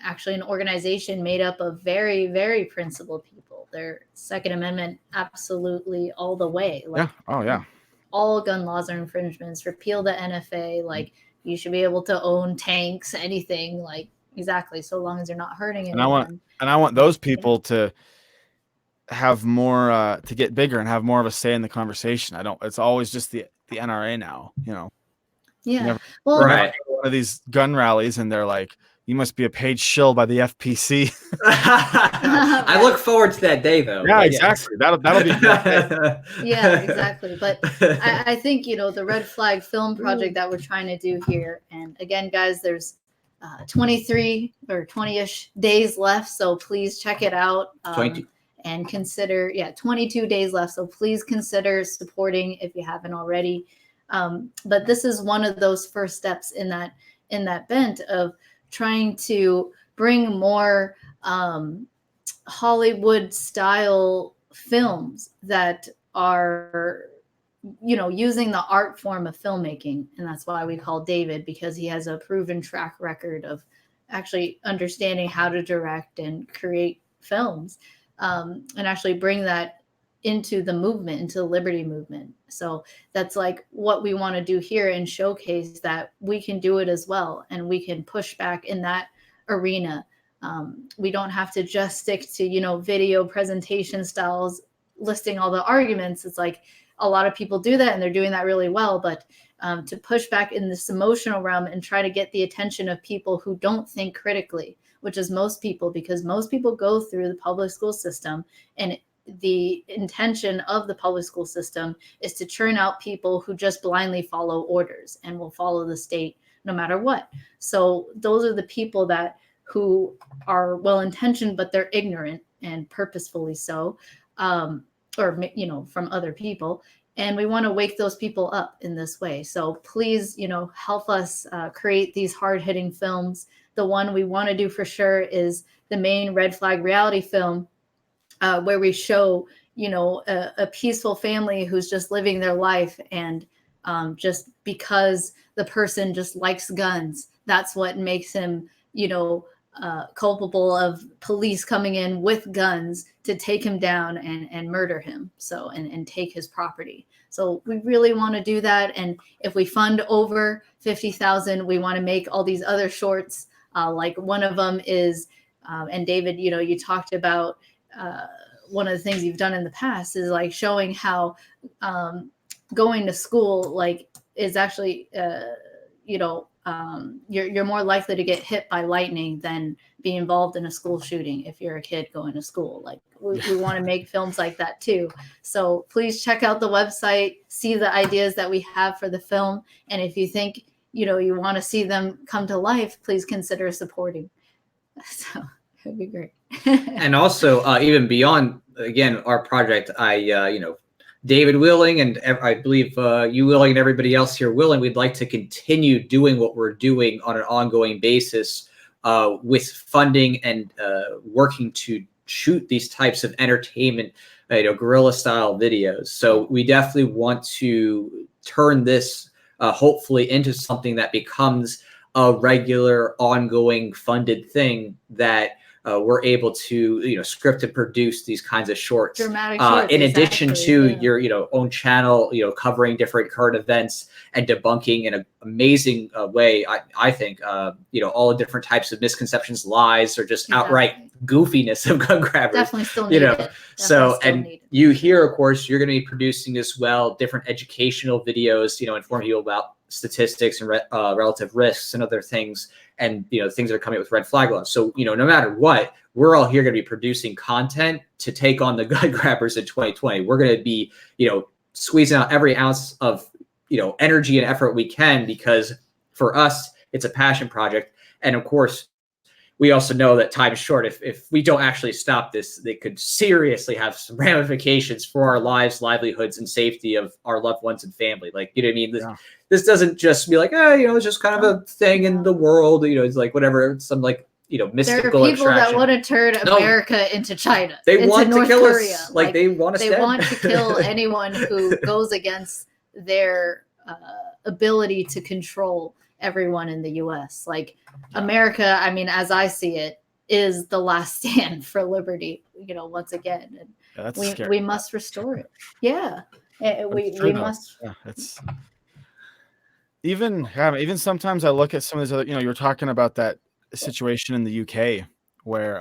actually an organization made up of very, very principled people. Their Second Amendment, absolutely all the way. Yeah. Oh, yeah. All gun laws are infringements. Repeal the NFA. Like, you should be able to own tanks, anything. Like, exactly, so long as you're not hurting anyone. And I want those people to have more, to get bigger and have more of a say in the conversation. It's always just the NRA now, Yeah. Right. One of these gun rallies and they're like, you must be a paid shill by the FPC. I look forward to that day, though. Yeah, exactly. That'll be yeah, exactly. But I think, the Red Flag Film Project that we're trying to do here. And again, guys, there's 23 or 20-ish days left. So please check it out. 22. And consider, 22 days left. So please consider supporting if you haven't already. But this is one of those first steps in that bent of trying to bring more Hollywood style films that are, using the art form of filmmaking. And that's why we call David, because he has a proven track record of actually understanding how to direct and create films, and actually bring that into the movement, into the liberty movement. So that's like what we want to do here and showcase that we can do it as well. And we can push back in that arena. We don't have to just stick to, video presentation styles, listing all the arguments. It's like a lot of people do that and they're doing that really well. But to push back in this emotional realm and try to get the attention of people who don't think critically, which is most people, because most people go through the public school system, and the intention of the public school system is to churn out people who just blindly follow orders and will follow the state no matter what. So those are the people who are well-intentioned, but they're ignorant, and purposefully so, or from other people. And we want to wake those people up in this way. So please, help us create these hard-hitting films. The one we want to do for sure is the main Red Flag reality film, where we show, a peaceful family who's just living their life, and just because the person just likes guns, that's what makes him, culpable of police coming in with guns to take him down and murder him. So, and take his property. So we really want to do that. And if we fund over 50,000, we want to make all these other shorts. Like one of them is, and David, you talked about one of the things you've done in the past is like showing how going to school like is actually, you're more likely to get hit by lightning than be involved in a school shooting if you're a kid going to school. Like we want to make films like that too. So please check out the website, see the ideas that we have for the film. And if you think, you want to see them come to life, please consider supporting. So it'd be great. And also even beyond, again, our project, David willing, and I believe you willing and everybody else here willing, we'd like to continue doing what we're doing on an ongoing basis with funding and working to shoot these types of entertainment, guerrilla style videos. So we definitely want to turn this hopefully into something that becomes a regular, ongoing, funded thing that we're able to, script and produce these kinds of shorts. Dramatic shorts, in addition to yeah. your, own channel, covering different current events and debunking in an amazing way. I think, all the different types of misconceptions, lies, or just outright goofiness of gun grabbers. Definitely still need it. So, and you here, of course, you're going to be producing as well different educational videos, informing you about statistics and relative risks and other things, and things that are coming up with red flag laws. So no matter what, we're all here going to be producing content to take on the gun grabbers in 2020. We're going to be squeezing out every ounce of energy and effort we can, because for us it's a passion project. And of course, we also know that time is short. If we don't actually stop this, they could seriously have some ramifications for our lives, livelihoods, and safety of our loved ones and family. Like, what I mean? This doesn't just be like, it's just kind of a thing in the world. It's like whatever, some like, mystical there are people abstraction. that want to turn America into China. They into want North to kill Korea. us. Like they want us They dead. want to kill anyone who goes against their ability to control everyone in the U.S. Like America, I mean, as I see it, is the last stand for liberty. Once again, and we must restore it. Yeah, we must. Yeah, it's even sometimes I look at some of these other. You're talking about that situation in the UK where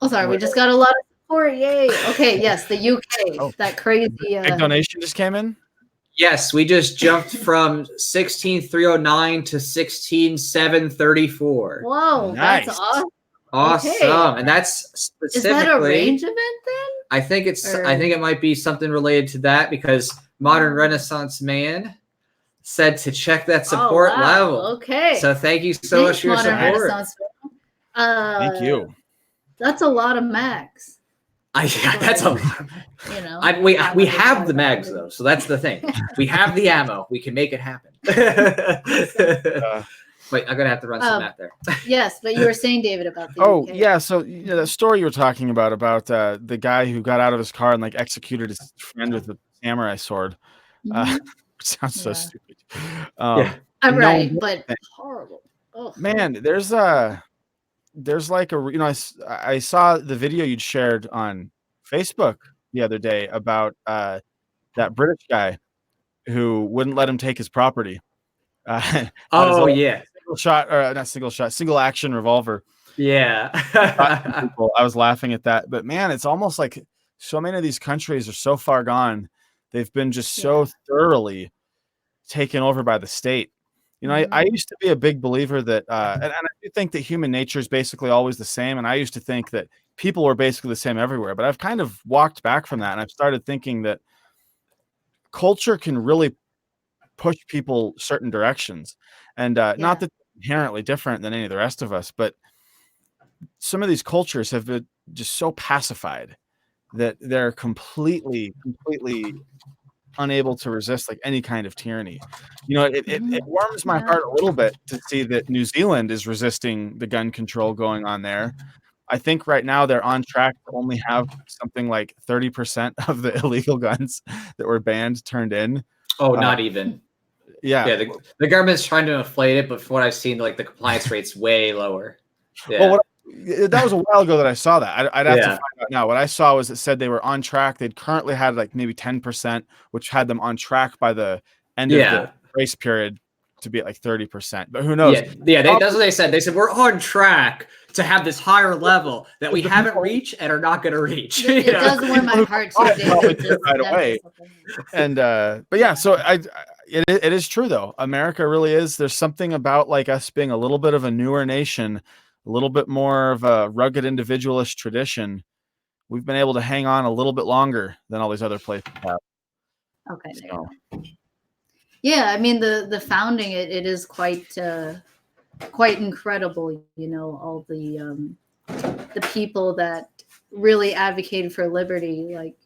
we just got a lot of support. Yay! Okay, yes, the UK. That crazy donation just came in. Yes, we just jumped from 16,309 to 16,734. Whoa, nice. That's awesome. Awesome. Okay. And that's specifically. Is that a range event then? I think it might be something related to that, because Modern Renaissance Man said to check that support level. Okay. So thank you so much for your support. Thank you. That's a lot of mags. That's a lot. We have the mags though, so that's the thing. We have the ammo. We can make it happen. Wait, I'm gonna have to run some math there. Yes, but you were saying, David, about the UK. Yeah. So the story you were talking about the guy who got out of his car and like executed his friend with a samurai sword. Sounds so stupid. I'm right, but horrible. Oh. Man, there's like I saw the video you'd shared on Facebook the other day about that British guy who wouldn't let him take his property. Single action revolver. Yeah. I was laughing at that, but man, it's almost like so many of these countries are so far gone. They've been just so thoroughly taken over by the state. I used to be a big believer that, and I do think that human nature is basically always the same. And I used to think that people were basically the same everywhere, but I've kind of walked back from that. And I've started thinking that culture can really push people certain directions, and not that inherently different than any of the rest of us, but some of these cultures have been just so pacified that they're completely unable to resist like any kind of tyranny. It warms my heart a little bit to see that New Zealand is resisting the gun control going on there. I think right now they're on track to only have something like 30% of the illegal guns that were banned turned in. Not even. Yeah, the government's trying to inflate it, but from what I've seen, like the compliance rate's way lower. Yeah. Well, that was a while ago that I saw that. I'd have to find out now. What I saw was it said they were on track. They'd currently had like maybe 10%, which had them on track by the end of the grace period to be at like 30%. But who knows? Yeah, that's what they said. They said we're on track to have this higher level that we haven't reached and are not going to reach. It does warm my heart too. Right away. And but yeah, so it is true though. America really is. There's something about like us being a little bit of a newer nation, a little bit more of a rugged individualist tradition. We've been able to hang on a little bit longer than all these other places have. Okay. So. Yeah, I mean the founding it is quite incredible. You know, all the people that really advocated for liberty, like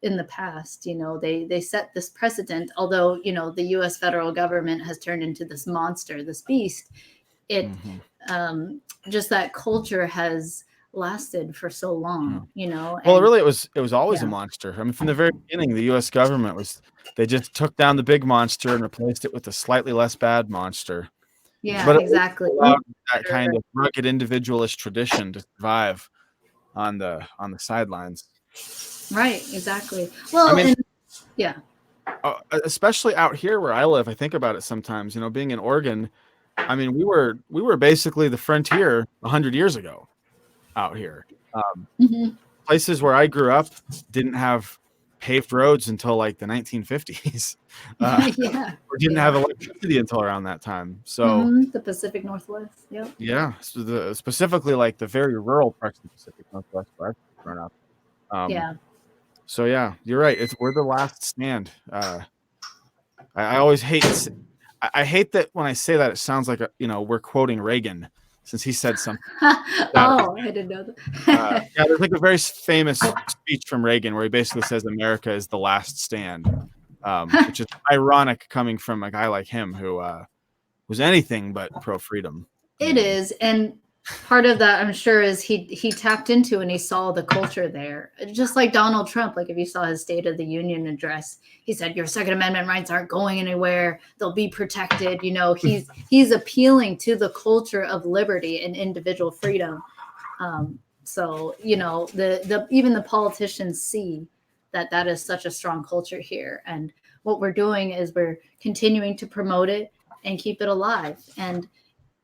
in the past. You know, they set this precedent. Although you know the U.S. federal government has turned into this monster, this beast. It just that culture has lasted for so long, you know. Well, really, it was always a monster. I mean, from the very beginning, the U.S. government they just took down the big monster and replaced it with a slightly less bad monster. Yeah, but exactly. Allowed that kind of rugged individualist tradition to survive on the sidelines. Right. Exactly. Well, I mean, especially out here where I live, I think about it sometimes. You know, being in Oregon. I mean, we were basically the frontier 100 years ago out here. Places where I grew up didn't have paved roads until like the 1950s. Or didn't have electricity until around that time. So the Pacific Northwest. Yep. Yeah. So specifically like the very rural parts of the Pacific Northwest where I've grown up. So yeah, you're right. We're the last stand. I always hate. I hate that when I say that, it sounds like we're quoting Reagan since he said something. I didn't know that. There's like a very famous speech from Reagan where he basically says America is the last stand, which is ironic coming from a guy like him who was anything but pro freedom. It is, and part of that I'm sure is he tapped into and he saw the culture there, just like Donald Trump. Like if you saw his State of the Union address, he said your Second Amendment rights aren't going anywhere, they'll be protected. You know, he's appealing to the culture of liberty and individual freedom. So you know even the politicians see that is such a strong culture here, and what we're doing is we're continuing to promote it and keep it alive. And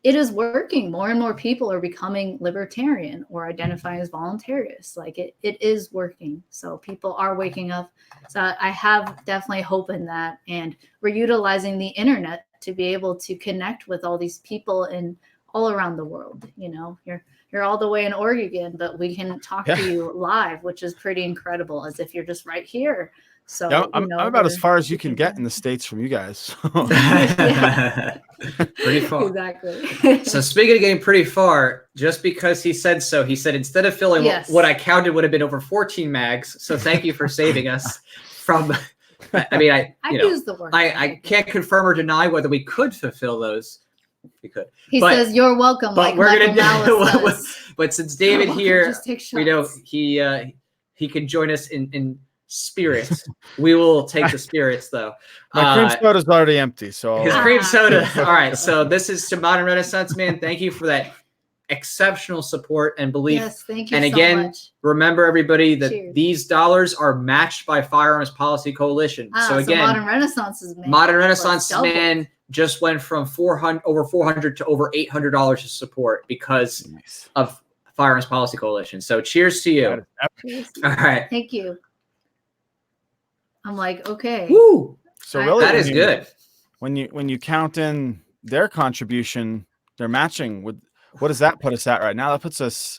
it is working. More and more people are becoming libertarian or identifying as voluntarists. Like it is working. So people are waking up. So I have definitely hope in that. And we're utilizing the internet to be able to connect with all these people in all around the world. You know, you're all the way in Oregon, but we can talk to you live, which is pretty incredible, as if you're just right here. So I'm about as far as you can get in the States from you guys. Pretty far. Exactly. So speaking of getting pretty far, just because he said so, he said instead of filling what I counted would have been over 14 mags. So thank you for saving us from. I mean, I use the word. I can't confirm or deny whether we could fulfill those. We could. He says you're welcome. But like we're Michael gonna do. But since David here, we know he can join us in spirits. We will take the spirits though. My cream soda's already empty, so his cream soda. All right, so this is to Modern Renaissance Man. Thank you for that exceptional support and belief. Yes, thank you. And again, remember everybody that these dollars are matched by Firearms Policy Coalition. So again, Modern Renaissance Man just went from over $400 to over $800 to support because of Firearms Policy Coalition. So cheers to you. All right. Thank you. I'm like, okay. Woo! So really, that is good. When you count in their contribution, they're matching with what does that put us at right now? That puts us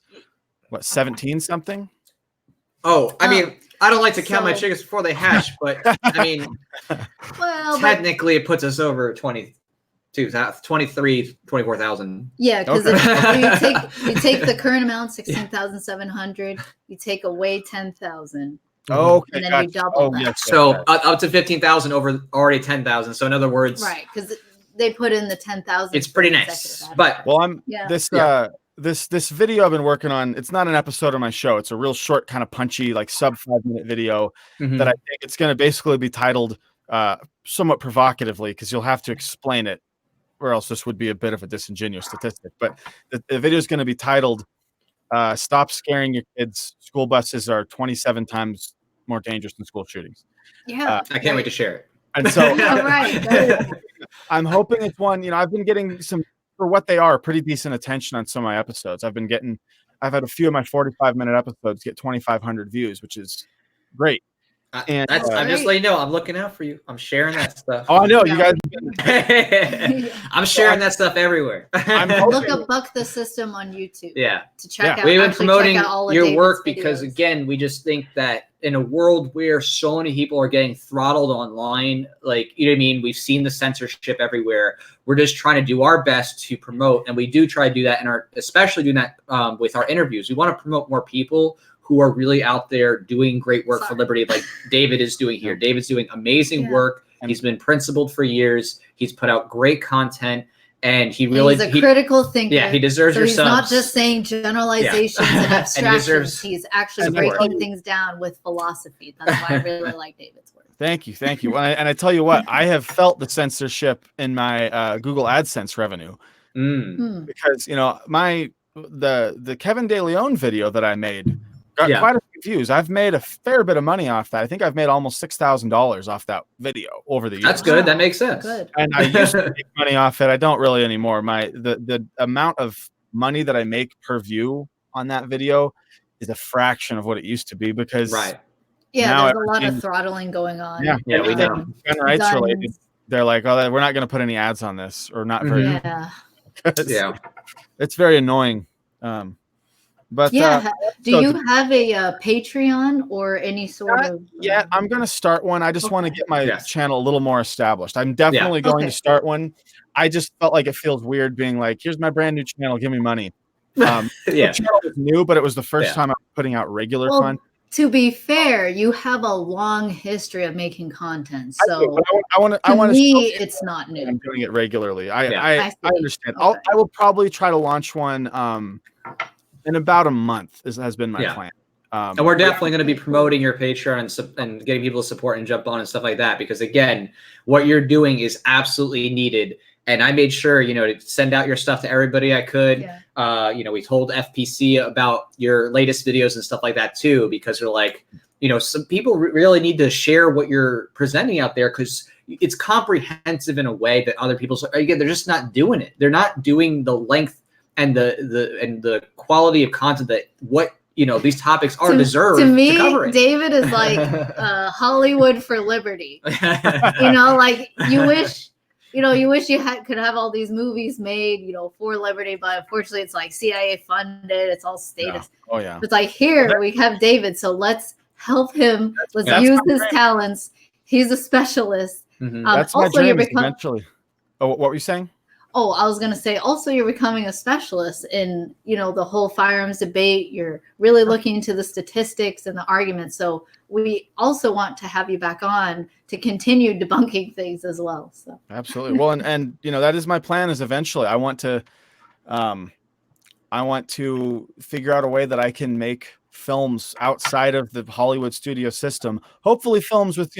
17 something. Oh, I mean, I don't like to count my chickens before they hatch, but I mean, technically it puts us over 24,000. Yeah, because you take the current amount, 16,700, you take away 10,000. Oh, okay. And then you double that. Yes, so up to 15,000 over already 10,000. So in other words, right? Because they put in the 10,000. It's pretty nice. But this video I've been working on. It's not an episode of my show. It's a real short, kind of punchy, like sub 5-minute video that I think it's going to basically be titled somewhat provocatively, because you'll have to explain it, or else this would be a bit of a disingenuous statistic. But the video is going to be titled, "Stop Scaring Your Kids. School Buses Are 27 times More Dangerous than School Shootings." Yeah. I can't wait to share it. And so All right. I'm hoping it's one, I've been getting some, for what they are, pretty decent attention on some of my episodes. I've had a few of my 45-minute episodes get 2,500 views, which is great. And I'm just letting you know, I'm looking out for you. I'm sharing that stuff. Oh, I know you guys. I'm sharing that stuff everywhere. Look up Buck the System on YouTube. Yeah, to check out. We've been promoting your David's work videos. because, again, we just think that in a world where so many people are getting throttled online, like, you know what I mean? We've seen the censorship everywhere. We're just trying to do our best to promote, and we do try to do that especially doing that with our interviews. We want to promote more people who are really out there doing great work for liberty, like David is doing here. David's doing amazing work. He's been principled for years. He's put out great content, and he's a critical thinker. Yeah, he deserves your subs. He's not just saying generalizations and abstractions. He's actually breaking things down with philosophy. That's why I really like David's work. Thank you. And I tell you what, I have felt the censorship in my Google AdSense revenue because the Kevin De Leon video that I made got quite a few views. I've made a fair bit of money off that. I think I've made almost $6,000 off that video over the years. That's good. That makes sense. Good. And I used to make money off it. I don't really anymore. The amount of money that I make per view on that video is a fraction of what it used to be because there's a lot of throttling going on. Yeah, we know. Gun rights related. They're like, oh, we're not going to put any ads on this, or not very. It's very annoying. But do you have a Patreon or any sort of? Yeah, I'm going to start one. I just want to get my channel a little more established. I'm definitely going to start one. I just felt like it feels weird being like, here's my brand new channel, give me money. The channel was new, but it was the first time I was putting out regular content. To be fair, you have a long history of making content, so I want to. It's not new. I'm doing it regularly. I understand. Okay. I will probably try to launch one in about a month. Has been my plan. And we're definitely going to be promoting your Patreon and getting people to support and jump on and stuff like that. Because again, what you're doing is absolutely needed. And I made sure, to send out your stuff to everybody I could. Yeah. We told FPC about your latest videos and stuff like that too, because they're like, some people really need to share what you're presenting out there because it's comprehensive in a way that other people, again, they're just not doing it. They're not doing the length and the quality of content that these topics are deserved to me, to cover it. David is like Hollywood for liberty. Like you wish you could have all these movies made, for liberty, but unfortunately it's like CIA funded. It's all status. Yeah. Oh yeah. It's like here we have David, so let's help him. Let's use his talents. He's a specialist. Mm-hmm. That's my dream eventually. Oh, what were you saying? Oh, I was going to say also you're becoming a specialist in, the whole firearms debate. You're really looking into the statistics and the arguments. So we also want to have you back on to continue debunking things as well. So absolutely. Well, and that is my plan is eventually I want to figure out a way that I can make films outside of the Hollywood studio system. Hopefully films with,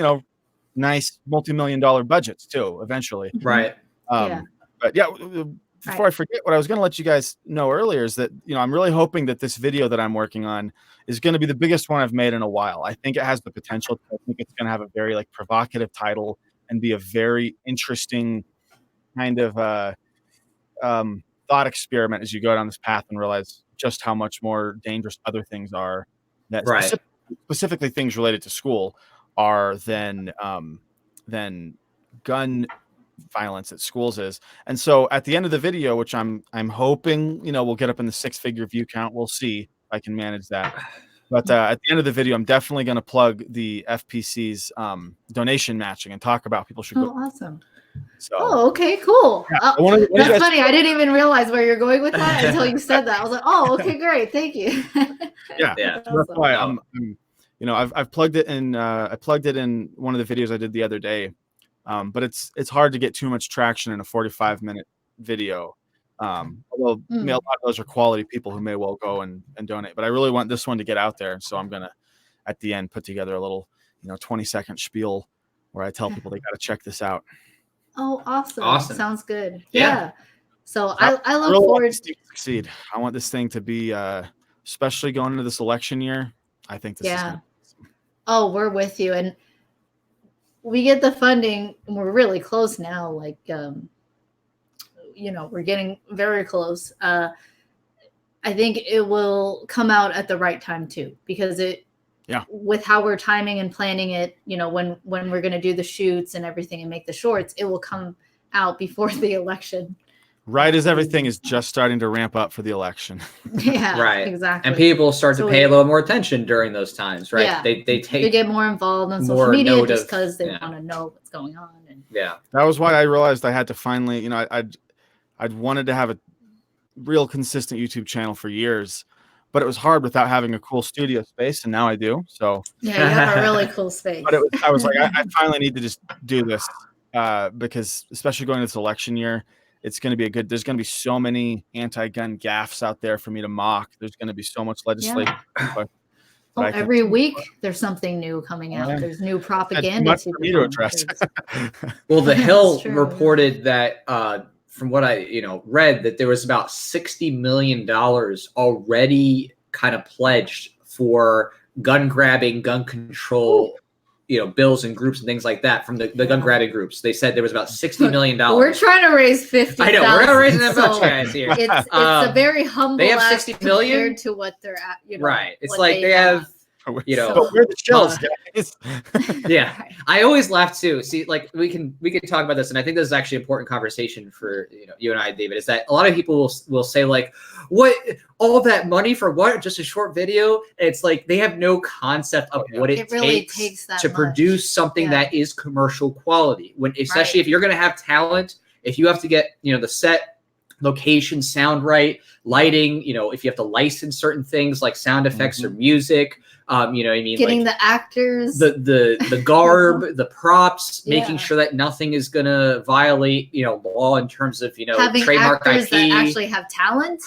nice multi-million-dollar budgets too, eventually. Right. But before I forget, what I was going to let you guys know earlier is that, I'm really hoping that this video that I'm working on is going to be the biggest one I've made in a while. I think it has the potential. I think it's going to have a very provocative title and be a very interesting kind of thought experiment as you go down this path and realize just how much more dangerous other things are that specifically things related to school are than gun violence at schools is. And so at the end of the video, which I'm hoping we'll get up in the 6-figure view count, we'll see if I can manage that, but at the end of the video I'm definitely going to plug the FPC's donation matching and talk about people should go. Awesome. So okay, cool. Yeah, that's funny. I didn't even realize where you're going with that until you said that. I was like, okay, great, thank you. Yeah. That's why I've plugged it in. I plugged it in one of the videos I did the other day. But it's hard to get too much traction in a 45-minute video. Although a lot of those are quality people who may well go and donate. But I really want this one to get out there. So I'm going to, at the end, put together a little, 20-second spiel where I tell people they got to check this out. Oh, awesome. Awesome. Sounds good. Yeah. So I look really want forward this thing to succeed. I want this thing to be, especially going into this election year. I think this is gonna be awesome. Oh, we're with you. And we get the funding, and we're really close now. Like, we're getting very close. I think it will come out at the right time too, because with how we're timing and planning it, when we're going to do the shoots and everything and make the shorts, it will come out before the election. Right as everything is just starting to ramp up for the election. Yeah, right. Exactly. And people start to pay a little more attention during those times, right? Yeah. They get more involved on social media just because they want to know what's going on. And that was why I realized I had to finally, I'd wanted to have a real consistent YouTube channel for years, but it was hard without having a cool studio space, and now I do. So yeah, you have a really cool space. But I was like, I finally need to just do this because, especially going into this election year, it's going to be there's going to be so many anti-gun gaffes out there for me to mock. There's going to be so much legislation. Yeah. Every week there's something new coming out. There's new propaganda. Much for me to address. Well, The Hill reported that from what I read, that there was about $60 million already kind of pledged for gun grabbing, gun control bills and groups and things like that from the gun grabbing groups. They said there was about $60 million. We're trying to raise 50. I know we're not raising that much, guys. Here, it's a very humble. They have 60 million compared to what they're at. Right. It's like they have. But we're the chills, guys. Yeah, I always laugh too. See, like we can talk about this, and I think this is actually an important conversation for you and I, David. Is that a lot of people will say like, "What? All that money for what? Just a short video?" And it's like they have no concept of what it really takes that to much. produce something that is commercial quality. When especially if you're going to have talent, if you have to get the set, location, sound right, lighting. If you have to license certain things like sound effects or music. Getting the actors, the garb, the props, making sure that nothing is gonna violate law in terms of having trademark actors IP that actually have talent,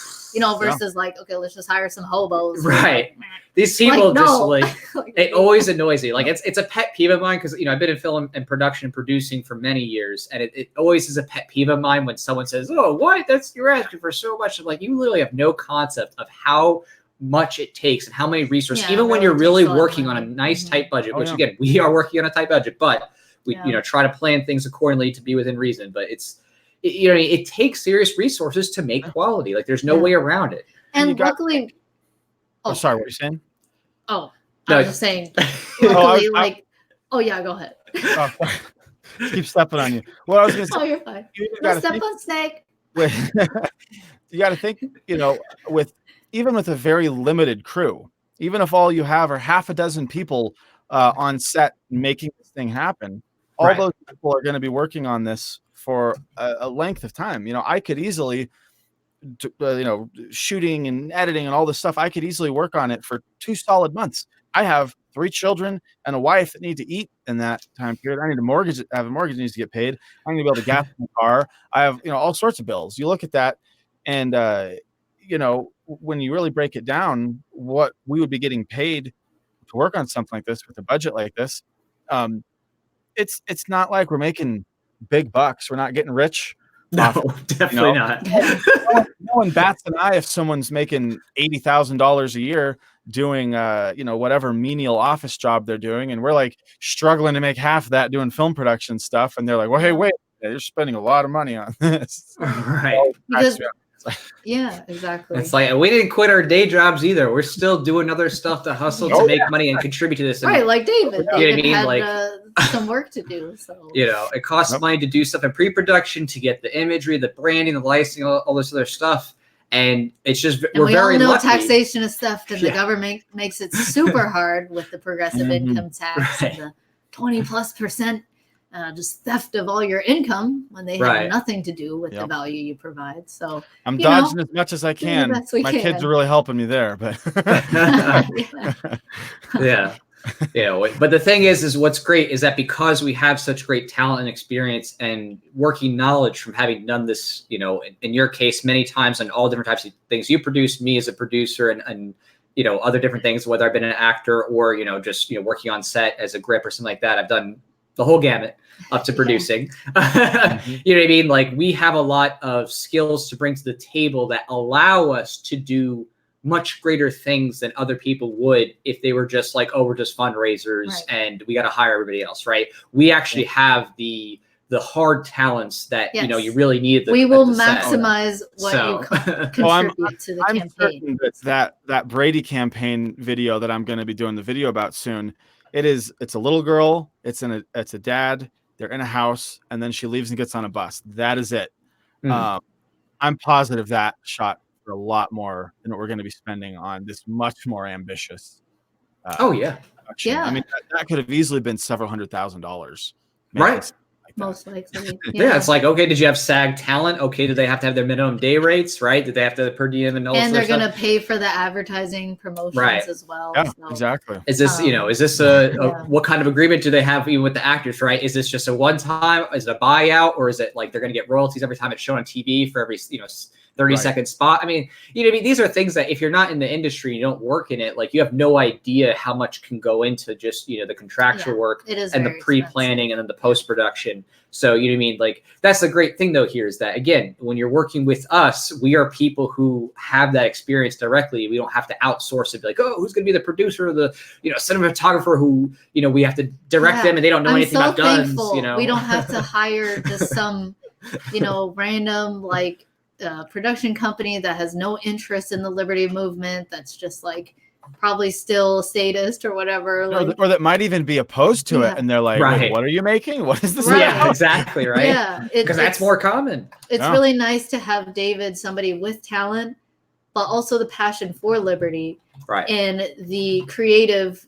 versus like, okay, let's just hire some hobos. Right. Like, these people like, it always annoys me. Like it's a pet peeve of mine because I've been in film and production producing for many years, and it always is a pet peeve of mine when someone says, "Oh, what? You're asking for so much." I'm like, you literally have no concept of how much it takes and how many resources, even when you're really working on a nice tight budget, which again, we are working on a tight budget, but we try to plan things accordingly to be within reason. But it takes serious resources to make quality. Like there's no way around it. And luckily, sorry, what are you saying? Oh, I was just saying, luckily, go ahead. Keep stepping on you. Well, I was going to say, you're fine. No step on snake. You got to think, even with a very limited crew, even if all you have are half a dozen people on set making this thing happen, all those people are going to be working on this for a length of time. I could easily, shooting and editing and all this stuff, I could easily work on it for 2 solid months. I have 3 children and a wife that need to eat in that time period. I need a mortgage. I have a mortgage that needs to get paid. I need to be able to gas my car. I have, all sorts of bills. You look at that and, when you really break it down, what we would be getting paid to work on something like this with a budget like this, it's not like we're making big bucks. We're not getting rich. No, definitely not. No one bats an eye if someone's making $80,000 a year doing, whatever menial office job they're doing, and we're like struggling to make half of that doing film production stuff, and they're like, "Well, hey, wait, you're spending a lot of money on this." Right. Yeah, exactly. It's like we didn't quit our day jobs either. We're still doing other stuff to hustle to make money and contribute to this. Right, like David. David had like some work to do. So it costs money to do stuff in pre-production, to get the imagery, the branding, the licensing, all this other stuff. And it's just we're very all know lucky. Taxation is theft, and the government makes it super hard with the progressive income tax and the 20+% just theft of all your income when they have nothing to do with the value you provide. So I'm dodging as much as I can. My kids are really helping me there, but But the thing is what's great is that because we have such great talent and experience and working knowledge from having done this, in your case, many times on all different types of things you produce, me as a producer and other different things, whether I've been an actor or, just, working on set as a grip or something like that. I've done the whole gamut up to producing. You know what I mean? Like, we have a lot of skills to bring to the table that allow us to do much greater things than other people would if they were just like, oh, we're just fundraisers and we got to hire everybody else, right? We actually have the hard talents that you really need. We will maximize what you contribute to the campaign. Certain that Brady campaign video that I'm going to be doing the video about soon. It's a little girl. It's a dad. They're in a house, and then she leaves and gets on a bus. That is it. I'm positive that shot for a lot more than what we're going to be spending on this much more ambitious. Production. I mean, that could have easily been several $100,000. Right. Most likely. Yeah, it's like, okay, did you have SAG talent? Okay, did they have to have their minimum day rates, right? Did they have to per diem and all and they're going to pay for the advertising promotions as well. Yeah, so. Exactly. Is this, is this what kind of agreement do they have even with the actors, right? Is this just a one-time? Is it a buyout? Or is it like they're going to get royalties every time it's shown on TV for every, 30-second spot? I mean, these are things that if you're not in the industry, you don't work in it, like you have no idea how much can go into just, the contractual work and the pre-planning and then the post-production. So, like, that's the great thing though here is that, again, when you're working with us, we are people who have that experience directly. We don't have to outsource it, be like, oh, who's going to be the producer or the, cinematographer who, we have to direct them and they don't know anything about guns. We don't have to hire just some, random like, production company that has no interest in the liberty movement, that's just like probably still statist or whatever, or that might even be opposed to it, and they're like, wait, what are you making? What is this? Yeah, exactly, right? Yeah, because that's more common. It's really nice to have David, somebody with talent, but also the passion for liberty, and the creative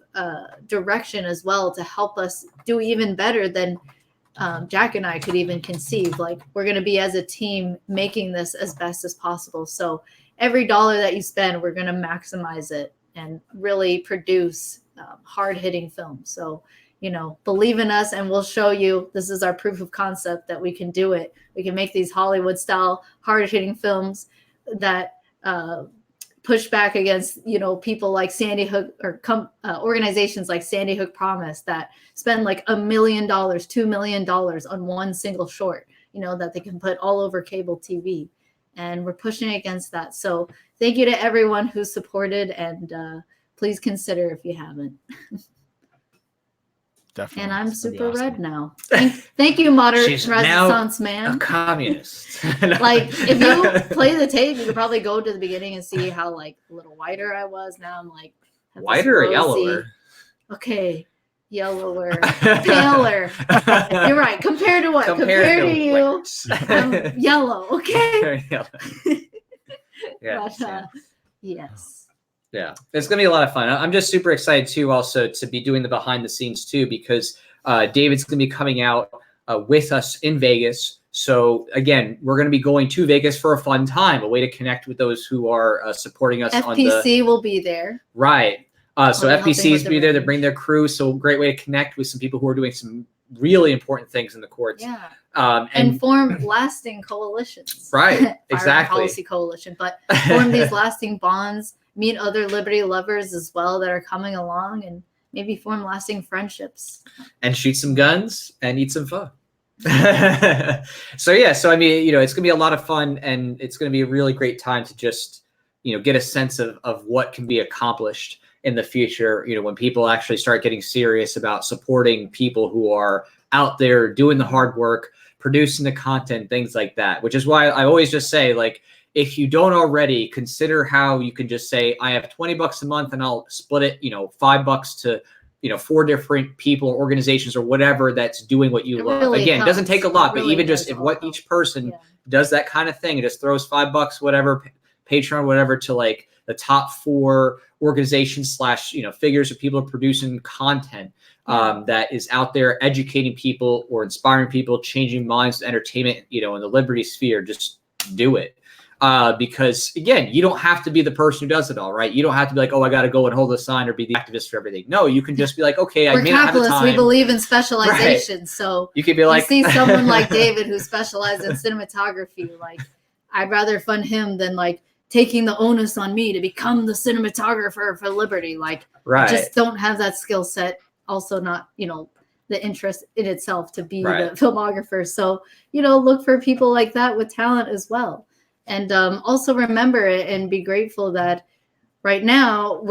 direction as well to help us do even better than Jack and I could even conceive. Like, we're going to be as a team making this as best as possible. So every dollar that you spend, we're going to maximize it and really produce hard-hitting films. So, believe in us, and we'll show you. This is our proof of concept that we can do it. We can make these Hollywood-style hard-hitting films that push back against, people like Sandy Hook or organizations like Sandy Hook Promise that spend like $1 million, $2 million on one single short, that they can put all over cable TV. And we're pushing against that. So thank you to everyone who supported, and please consider if you haven't. Definitely. And I'm super red now. Thank you, modern Renaissance man. A communist. Like, if you play the tape, you could probably go to the beginning and see how like a little whiter I was. Now I'm like whiter or yellower. Okay, yellower, paler. You're right. Compared to what? Compared to you, I'm yellow. Okay. Yeah. But, yes. Yeah, it's going to be a lot of fun. I'm just super excited too, also to be doing the behind the scenes too, because David's going to be coming out with us in Vegas. So again, we're going to be going to Vegas for a fun time, a way to connect with those who are supporting us. FPC will be there. Right. So FPCs will be there to bring their crew. So great way to connect with some people who are doing some really important things in the courts. Yeah. And form lasting coalitions. Right. Exactly. Firearms Policy Coalition, but form these lasting bonds. Meet other liberty lovers as well that are coming along, and maybe form lasting friendships. And shoot some guns and eat some pho. So I mean, it's going to be a lot of fun, and it's going to be a really great time to just, get a sense of what can be accomplished in the future, when people actually start getting serious about supporting people who are out there doing the hard work, producing the content, things like that, which is why I always just say, like, if you don't already, consider how you can just say, I have $20 a month and I'll split it, $5 to, 4 different people, organizations, or whatever that's doing what you love. Really Again, it doesn't take a lot, but even just if help. Each person does that kind of thing and just throws $5, whatever, Patreon, whatever, to like the top 4 organizations / figures of people producing content that is out there educating people or inspiring people, changing minds, entertainment, in the liberty sphere, just do it. Because again, you don't have to be the person who does it all, right? You don't have to be like, oh, I got to go and hold a sign or be the activist for everything. No, you can just be like, okay, we're capitalists. We believe in specialization. Right. So you could be like, see someone like David who specializes in cinematography. Like, I'd rather fund him than like taking the onus on me to become the cinematographer for liberty. Like, I just don't have that skill set. Also not, the interest in itself to be Right. the filmographer. So, look for people like that with talent as well. And also remember and be grateful that right now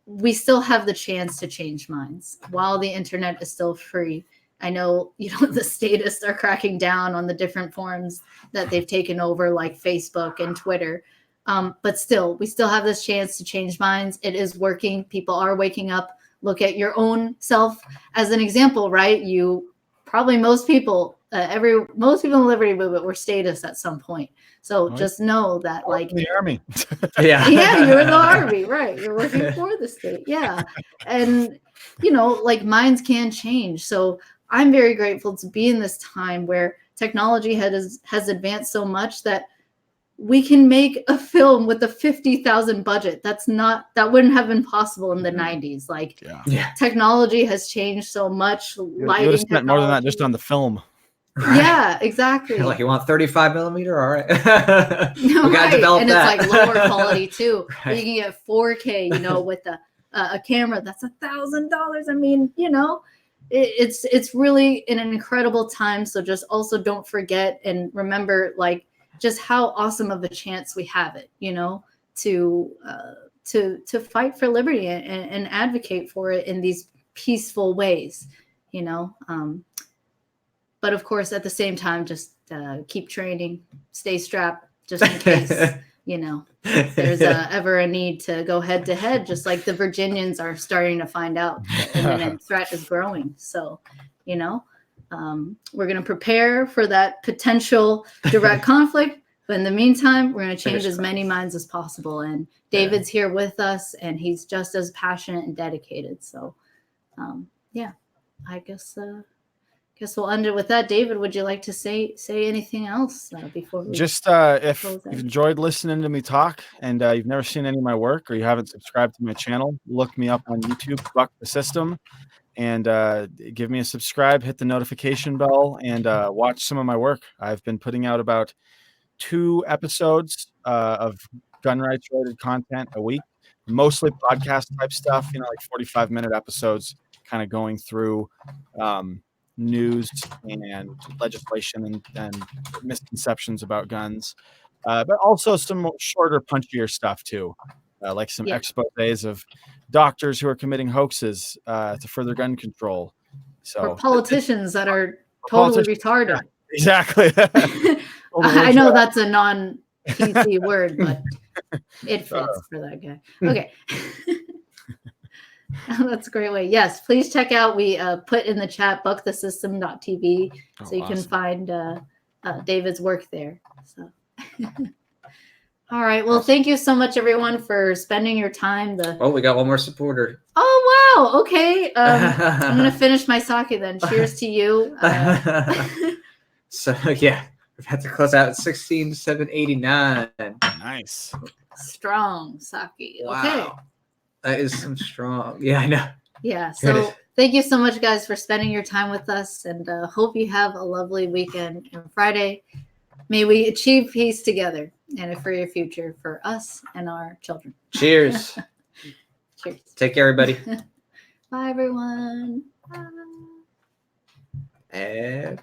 we still have the chance to change minds while the internet is still free. I know, the statists are cracking down on the different forums that they've taken over, like Facebook and Twitter. But still, we still have this chance to change minds. It is working. People are waking up. Look at your own self as an example, right? Most people in the Liberty Movement were statists at some point. So just know that, like, the Army. Yeah. Yeah, you're in the Army, right? You're working for the state. Yeah. And, like, minds can change. So I'm very grateful to be in this time where technology has advanced so much that we can make a film with a 50,000 budget. That wouldn't have been possible in the 90s. Like, technology has changed so much. You would have spent more than that just on the film. Right. Yeah, exactly. Like, you want 35 millimeter? All right. No, we gotta develop and that. It's like lower quality too. Right. You can get 4K, with a camera that's $1,000. I mean, it's really an incredible time. So just also don't forget and remember, like, just how awesome of a chance we have it, to fight for liberty and advocate for it in these peaceful ways, But of course, at the same time, just keep training, stay strapped, just in case, there's ever a need to go head to head, just like the Virginians are starting to find out the imminent threat is growing. So, we're going to prepare for that potential direct conflict. But in the meantime, we're going to change as many minds as possible. And David's here with us, and he's just as passionate and dedicated. So, I guess we'll end it with that. David, would you like to say anything else before we just if you've enjoyed listening to me talk and you've never seen any of my work or you haven't subscribed to my channel, look me up on YouTube, Buck the System, and give me a subscribe, hit the notification bell, and watch some of my work. I've been putting out about 2 episodes of gun rights related content a week, mostly podcast type stuff, like 45-minute episodes, kind of going through news and legislation and misconceptions about guns, but also some shorter, punchier stuff too, like some exposés of doctors who are committing hoaxes to further gun control. For politicians that are totally retarded. Yeah, exactly. I know that's a non-PC word, but it fits for that guy. Okay. That's a great way. Yes, please check out. We put in the chat buckthesystem.tv so you can find David's work there. So, all right. Well, thank you so much, everyone, for spending your time. We got one more supporter. Oh wow. Okay. I'm gonna finish my sake then. Cheers to you. So yeah, we've had to close out at 16,789. Nice. Strong sake. Wow. Okay. That is some strong. Yeah, I know. Yeah. So thank you so much, guys, for spending your time with us, and hope you have a lovely weekend. And Friday, may we achieve peace together and a freer future for us and our children. Cheers. Cheers. Take care, everybody. Bye, everyone. Bye. And